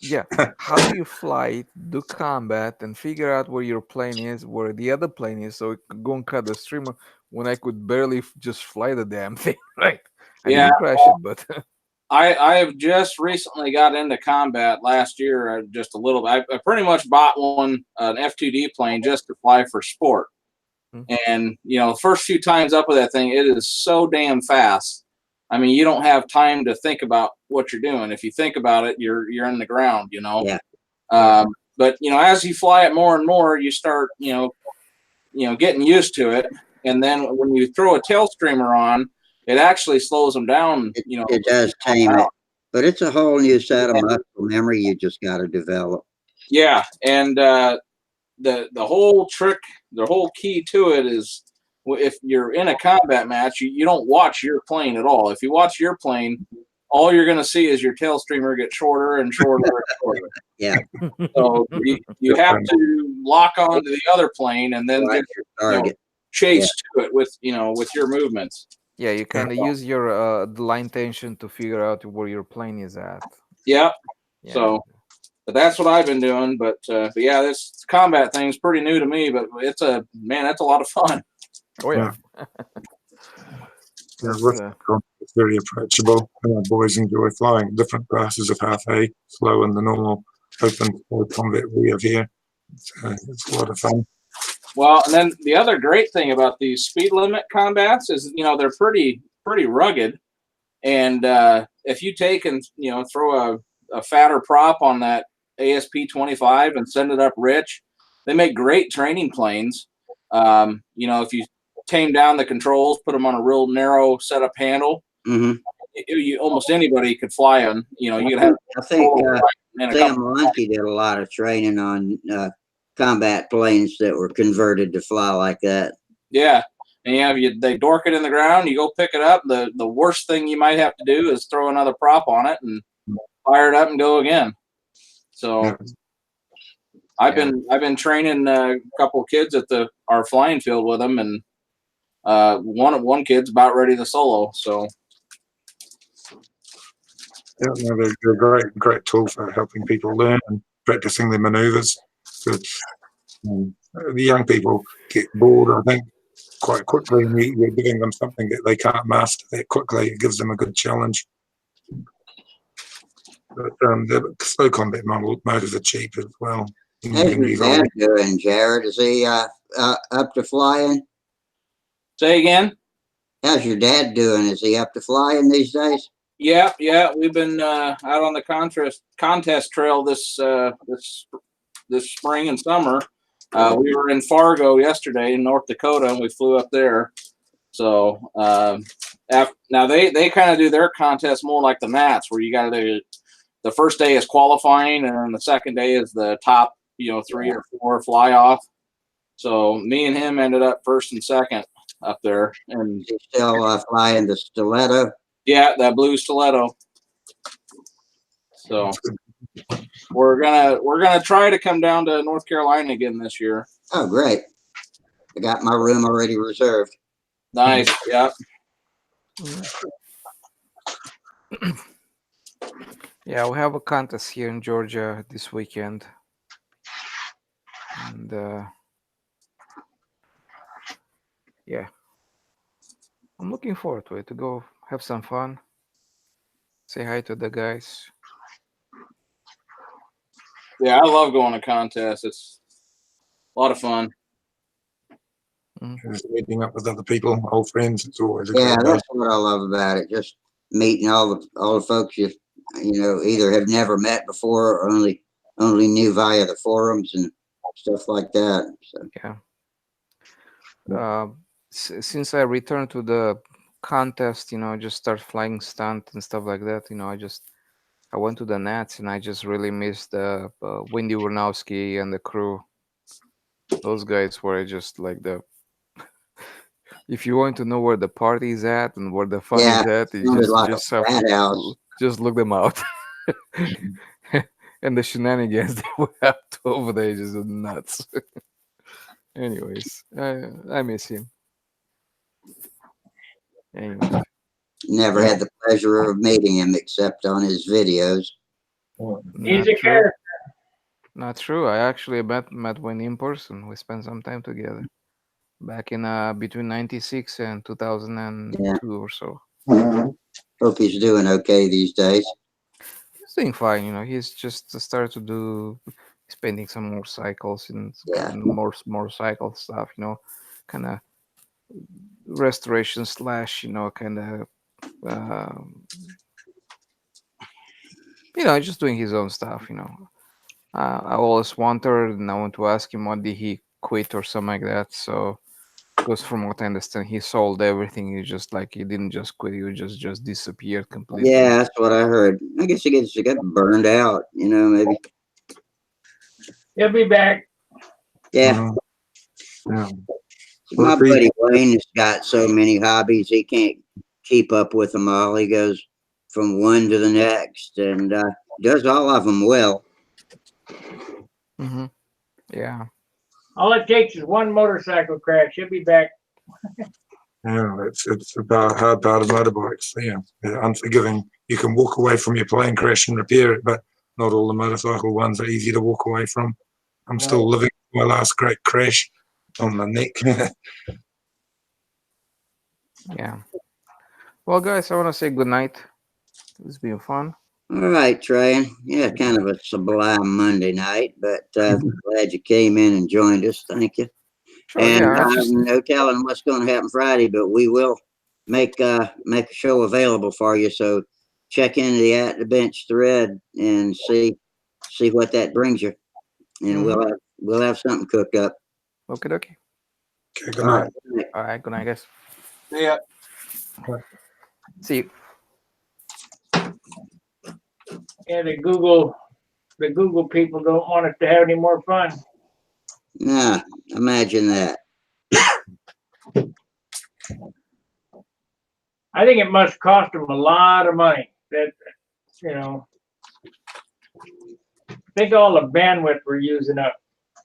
Yeah, how do you fly it, do combat, and figure out where your plane is, where the other plane is, so it could go and cut the streamer when I could barely just fly the damn thing, right? I Yeah, didn't crash it, but I have just recently got into combat last year, just a little bit. I pretty much bought an F2D plane just to fly for sport. Mhm. And the first few times up with that thing, it is so damn fast. I mean, you don't have time to think about what you're doing. If you think about it, you're in the ground. Yeah. But as you fly it more and more, you start getting used to it. And then when you throw a tail streamer on, it actually slows them down. It does tame it, but it's a whole new set of muscle memory you just got to develop. Yeah, and the whole trick, the whole key to it is if you're in a combat match, you don't watch your plane at all. If you watch your plane, all you're going to see is your tail streamer get shorter and shorter and shorter. Yeah. So you have to lock onto the other plane and then Right, just your target. chase to it with your movements. yeah, you kind of use your the line tension to figure out where your plane is at. Yeah. Yeah. So, but that's what I've been doing. But yeah, this combat thing's pretty new to me. But that's a lot of fun. Oh yeah. It's very approachable. Boys enjoy flying different classes of half A, slow and the normal open combat we have here. It's a lot of fun. Well, and then the other great thing about these speed limit combats is they're pretty rugged, and if you take and throw a fatter prop on that ASP 25 and send it up rich, they make great training planes. If you tame down the controls, put them on a real narrow setup handle, almost anybody could fly them. You could have. I think Sam Lunke did a lot of training on combat planes that were converted to fly like that. Yeah. And they dork it in the ground, you go pick it up. The worst thing you might have to do is throw another prop on it and fire it up and go again. So I've been training a couple of kids at our flying field with them, and one kid's about ready to solo. So Yeah, no, they're a great tool for helping people learn and practicing their maneuvers. The young people get bored, I think, quite quickly, and you're giving them something that they can't master that quickly. It gives them a good challenge. But the slow combat motors are cheap as well. You How's can your use dad all- doing, Jared? Is he up to flying? Say again? How's your dad doing? Is he up to flying these days? Yeah. We've been out on the contest trail this spring and summer. We were in Fargo yesterday in North Dakota, and we flew up there. So now they kind of do their contest more like the Nats, where you got to do the first day is qualifying, and then the second day is the top 3 or 4 fly off. So me and him ended up first and second up there, and Is he still flying the Stiletto? yeah, that blue Stiletto. So we're gonna try to come down to North Carolina again this year. Oh, great. I got my room already reserved. Nice. Yeah. Yeah, we have a contest here in Georgia this weekend, and yeah, I'm looking forward to it, to go have some fun, say hi to the guys. Yeah, I love going to contests. It's a lot of fun. Just meeting up with other people, old friends. It's always a Yeah, great day. that's what I love about it. Just meeting all the folks you either have never met before or only knew via the forums and stuff like that. So Yeah. Since I returned to the contest, just start flying stunt and stuff like that. I went to the Nats, and I just really missed Wendy Warnowski and the crew. Those guys were just like if you want to know where the party is at and where the fun yeah, is at, you sounded like just a have frat to house. just look them out. And the shenanigans they were up to over there just nuts. Anyways, I miss him. Anyways, Never had the pleasure of meeting him except on his videos. He's not a true. character. Not true. I actually met Wendy in person. We spent some time together back in between '96 and 2002 or so. Hope he's doing okay these days. He's doing fine. He's just started to do. He's painting some motorcycles and Yeah. more motorcycle stuff. Kind of restoration slash. Kind of. Just doing his own stuff. I always wondered, and I want to ask him, what did he quit or something like that? So, because from what I understand, he sold everything. He didn't just quit. He just disappeared completely. Yeah, that's what I heard. I guess he got burned out, maybe. He'll be back. Yeah. Yeah. My buddy Wayne has got so many hobbies, he can't keep up with them all. He goes from one to the next and does all of them well. Mm-hmm. Yeah. All it takes is one motorcycle crash. He'll be back. Yeah, it's about hard part of motorbikes. Yeah, they're unforgiving. You can walk away from your plane crash and repair it, but not all the motorcycle ones are easy to walk away from. I'm still living my last great crash on the neck. Yeah. Well, guys, I want to say good night. It's been fun. All right, Trey. Yeah, kind of a sublime Monday night, but glad you came in and joined us. Thank you. Sure, And yeah, no telling what's going to happen Friday, but we will make a show available for you. So check into the At the Bench thread and see what that brings you, and we'll have something cooked up. Okay. Okay, good All night. right. All right. Good night, guys. Yeah. See you. Yeah, the Google people don't want us to have any more fun. Nah, imagine that. I think it must cost them a lot of money. Think all the bandwidth we're using up.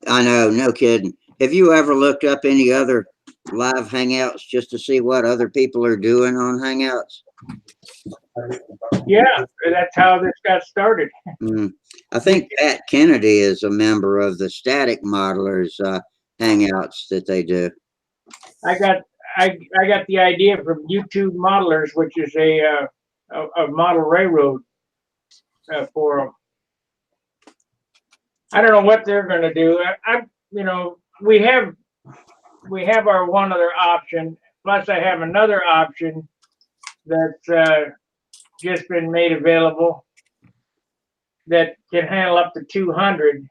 I know, no kidding. Have you ever looked up any other live Hangouts just to see what other people are doing on Hangouts? Yeah, that's how this got started. I think Pat Kennedy is a member of the Static Modelers Hangouts that they do. I got I got the idea from YouTube Modelers, which is a model railroad forum. I don't know what they're going to do. You know, we have our one other option. Plus, I have another option that's just been made available that can handle up to 200.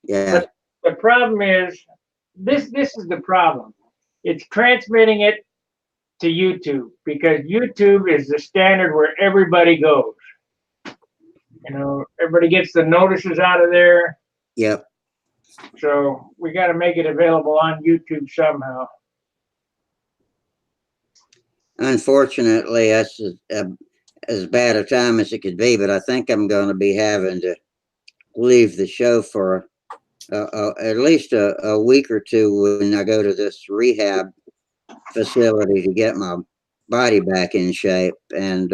Yeah. But the problem is this is the problem. It's transmitting it to YouTube because YouTube is the standard where everybody goes. You know, everybody gets the notices out of there. Yep. So we got to make it available on YouTube somehow. Unfortunately, that's as bad a time as it could be, but I think I'm going to be having to leave the show for at least a week or two when I go to this rehab facility to get my body back in shape, and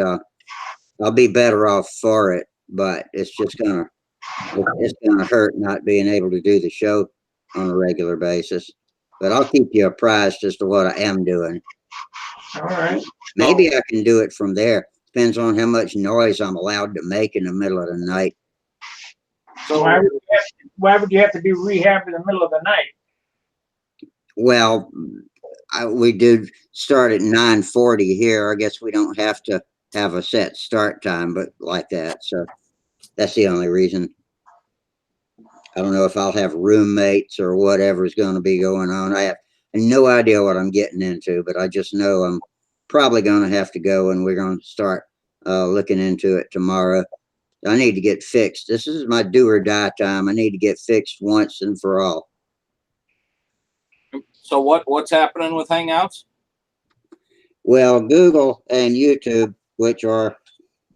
I'll be better off for it. But it's gonna hurt not being able to do the show on a regular basis. But I'll keep you apprised as to what I am doing. All right. Maybe I can do it from there. Depends on how much noise I'm allowed to make in the middle of the night. So Why would you have to do rehab in the middle of the night? Well, we do start at 9:40 here. I guess we don't have to have a set start time, but like that. So that's the only reason. I don't know if I'll have roommates or whatever is going to be going on. I have no idea what I'm getting into, but I just know I'm probably going to have to go, and we're going to start looking into it tomorrow. I need to get fixed. This is my do or die time. I need to get fixed once and for all. So what's happening with Hangouts? Well, Google and YouTube, which are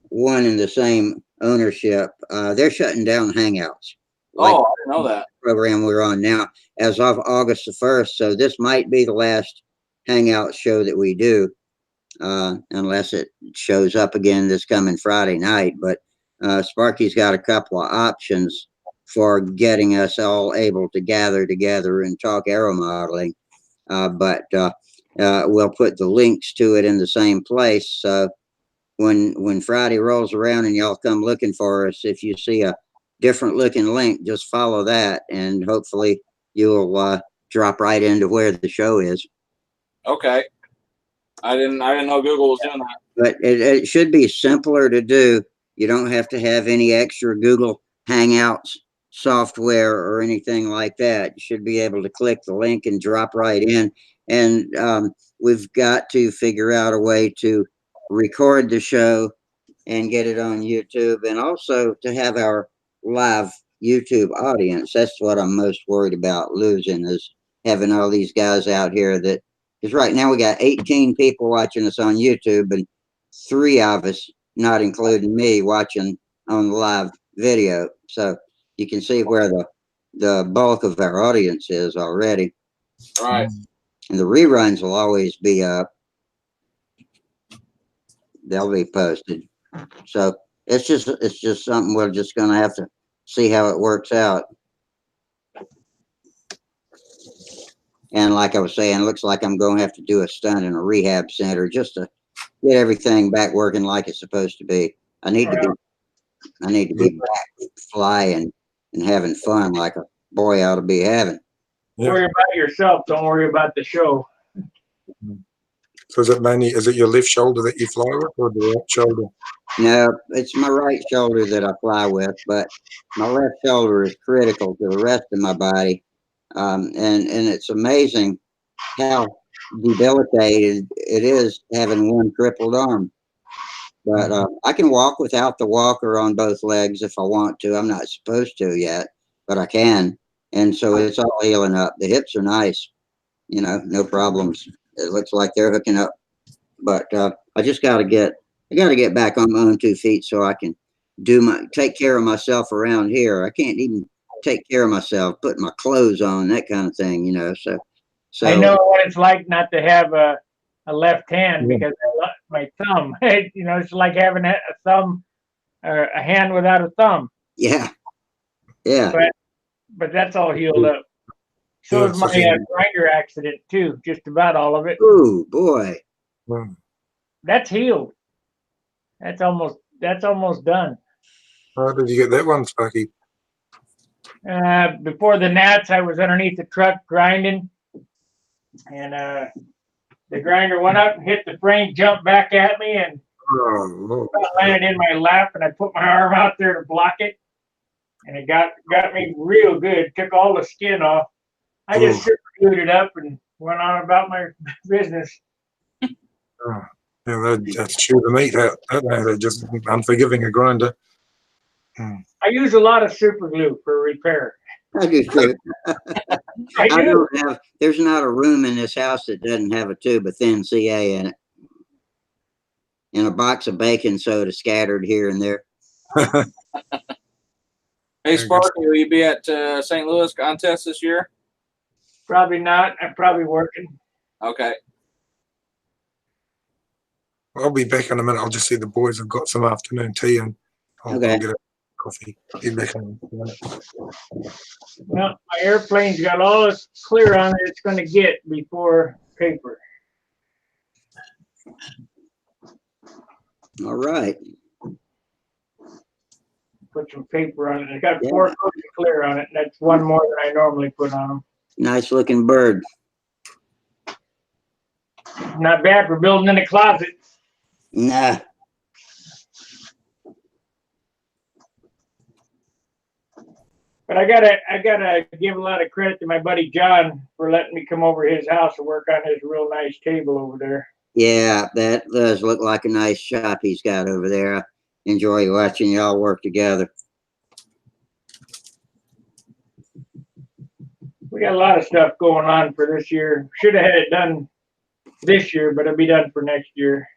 one and the same ownership, they're shutting down Hangouts. Like Oh, I didn't know that. program we're on now as of August the 1st. So this might be the last Hangout show that we do, unless it shows up again this coming Friday night. But Sparky's got a couple of options for getting us all able to gather together and talk aeromodeling. But we'll put the links to it in the same place. So when Friday rolls around and y'all come looking for us, if you see a different looking link, just follow that, and hopefully you'll drop right into where the show is. Okay. I didn't know Google was doing that. But it should be simpler to do. You don't have to have any extra Google Hangouts software or anything like that. You should be able to click the link and drop right in. And we've got to figure out a way to record the show and get it on YouTube, and also to have our live YouTube audience. That's what I'm most worried about losing, is having all these guys out here that, because right now we got 18 people watching us on YouTube and 3 of us, not including me, watching on the live video. So you can see where the bulk of our audience is already. Right. And the reruns will always be up. They'll be posted. So it's just something we're just going to have to see how it works out. And like I was saying, it looks like I'm going to have to do a stunt in a rehab center just to get everything back working like it's supposed to be. I need to be back flying and having fun like a boy ought to be having. Yeah. Worry about yourself. Don't worry about the show. So is it your left shoulder that you fly with, or the right shoulder? No, it's my right shoulder that I fly with, but my left shoulder is critical to the rest of my body. And it's amazing how debilitated it is having one crippled arm. But I can walk without the walker on both legs if I want to. I'm not supposed to yet, but I can. And so it's all healing up. The hips are nice, no problems. It looks like they're hooking up. But I just got to get back on my own 2 feet so I can take care of myself around here. I can't even take care of myself, put my clothes on, that kind of thing, So I know what it's like not to have a left hand because my thumb. It's like having a thumb or a hand without a thumb. yeah. But that's all healed up. So Yeah, is it's my looking. grinder accident too. Just about all of it. Ooh, boy. That's healed. That's almost done. How did you get that one, Sparky? Before the gnats, I was underneath the truck grinding, and the grinder went up and hit the frame, jumped back at me, and Oh, Lord. landed in my lap. And I put my arm out there to block it, and it got me real good. Took all the skin off. I just super glued it up and went on about my business. Oh, yeah, that's chew the meat out. They're just unforgiving a grinder. I use a lot of super glue for repair. I do too. I do. don't have, there's not a room in this house that doesn't have a tube of thin CA in it. And a box of baking soda scattered here and there. Hey, Sparky, will you be at St. Louis contest this year? Probably not. I'm probably working. Okay. I'll be back in a minute. I'll just see the boys have got some afternoon tea and I'll get a coffee. Be back in a minute. Well, my airplane's got all this clear on it it's going to get before paper. All right. Put some paper on it. It's got 4 coats of clear on it. And that's one more than I normally put on them. Nice looking bird. Not bad for building in a closet. Nah. But I gotta give a lot of credit to my buddy John for letting me come over his house and work on his real nice table over there. Yeah, that does look like a nice shop he's got over there. I enjoy watching y'all work together. We got a lot of stuff going on for this year. Should have had it done this year, but it'll be done for next year.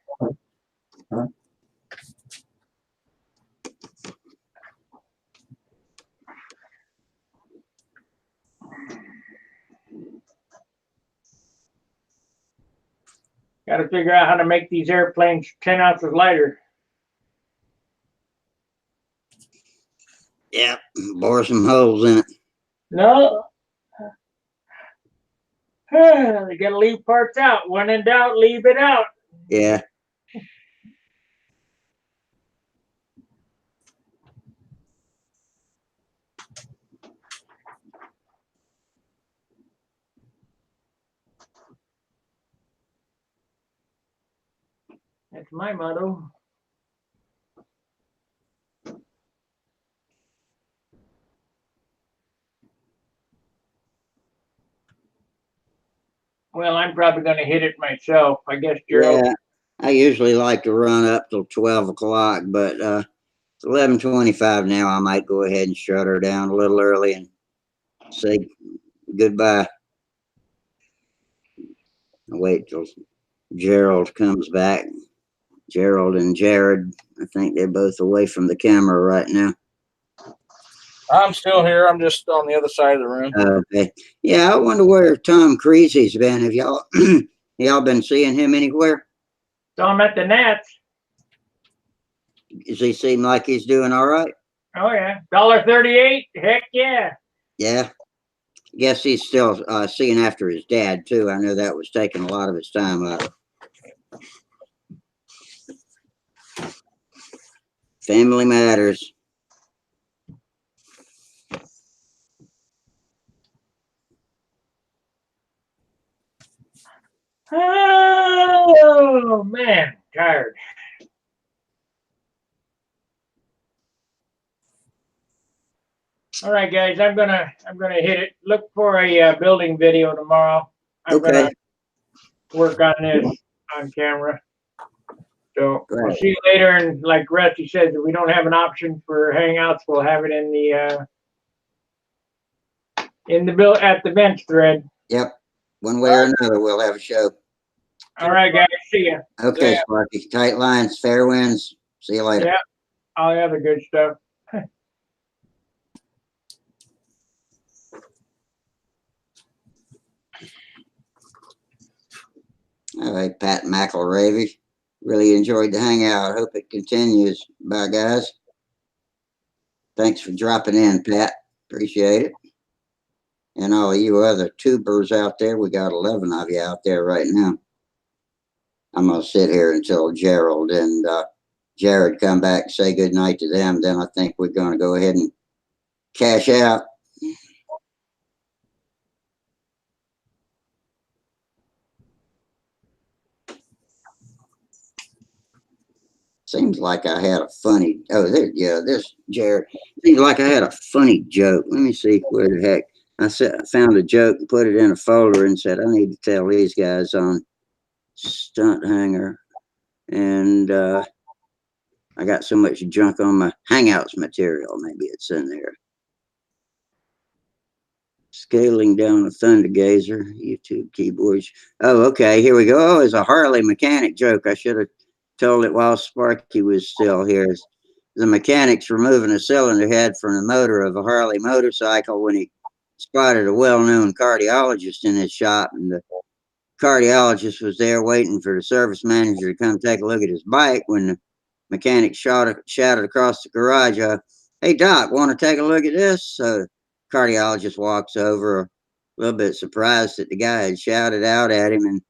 Got to figure out how to make these airplanes 10 ounces lighter. Yeah, bore some holes in it. No. They got to leave parts out. When in doubt, leave it out. Yeah. That's my motto. Well, I'm probably going to hit it myself. I guess, Gerald. Yeah, I usually like to run up till 12 o'clock, but it's 11:25 now. I might go ahead and shut her down a little early and say goodbye. I'll wait till Gerald comes back. Gerald and Jared, I think they're both away from the camera right now. I'm still here. I'm just on the other side of the room. Okay. Yeah, I wonder where Tom Creasy's been. Have y'all y'all been seeing him anywhere? Saw him at the Nats. Does he seem like he's doing all right? Oh, yeah. $1.38? Heck yeah. Yeah. Guess he's still seeing after his dad, too. I know that was taking a lot of his time up. Family matters. Oh, man. Tired. All right, guys. I'm gonna hit it. Look for a building video tomorrow. I'm gonna work on this on camera. So we'll see you later. And like Rusty says, if we don't have an option for Hangouts, we'll have it in the bill at the bench thread. Yep. One way or another, we'll have a show. All right, guys. See ya. Okay, Sparky. Tight lines, fair winds. See you later. Yeah. All the other good stuff. All right, Pat McElravy. Really enjoyed the hangout. Hope it continues. Bye, guys. Thanks for dropping in, Pat. Appreciate it. And all you other tubers out there, we got 11 of you out there right now. I'm going to sit here until Gerald and Jared come back and say good night to them. Then I think we're going to go ahead and cash out. Seems like I had a funny, this Jared. Seems like I had a funny joke. Let me see where the heck. I found a joke and put it in a folder and said, I need to tell these guys on Stunthangar. And I got so much junk on my Hangouts material. Maybe it's in there. Scaling down a Thunder Gazer, YouTube keyboards. Oh, okay, here we go. Oh, it's a Harley mechanic joke. I should have told it while Sparky was still here. The mechanic's removing a cylinder head from the motor of a Harley motorcycle when he spotted a well-known cardiologist in his shop, and the cardiologist was there waiting for the service manager to come take a look at his bike when the mechanic shouted across the garage, hey, Doc, want to take a look at this? So cardiologist walks over, a little bit surprised that the guy had shouted out at him, and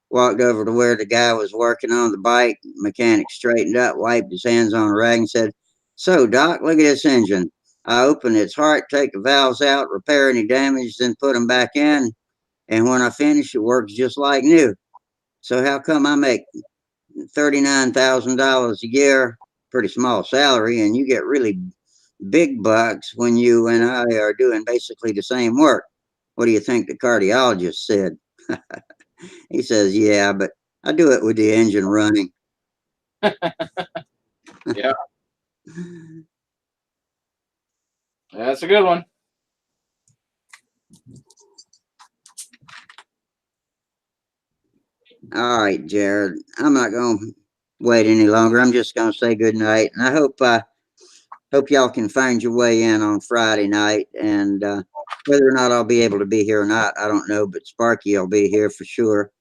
walked over to where the guy was working on the bike. Mechanic straightened up, wiped his hands on the rag, and said, so, Doc, look at this engine. I open its heart, take the valves out, repair any damage, then put them back in. And when I finish, it works just like new. So how come I make $39,000 a year, pretty small salary, and you get really big bucks when you and I are doing basically the same work? What do you think the cardiologist said? He says, yeah, but I do it with the engine running. Yeah. That's a good one. All right, Jared, I'm not going to wait any longer. I'm just going to say good night. And I hope y'all can find your way in on Friday night. And whether or not I'll be able to be here or not, I don't know. But Sparky will be here for sure.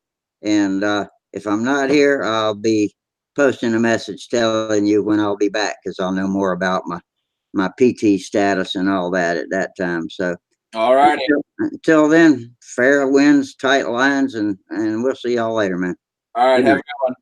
And if I'm not here, I'll be posting a message telling you when I'll be back, because I'll know more about my PT status and all that at that time. So All righty. until then, fair winds, tight lines, and we'll see y'all later, man. All right. Good Have a night. good one.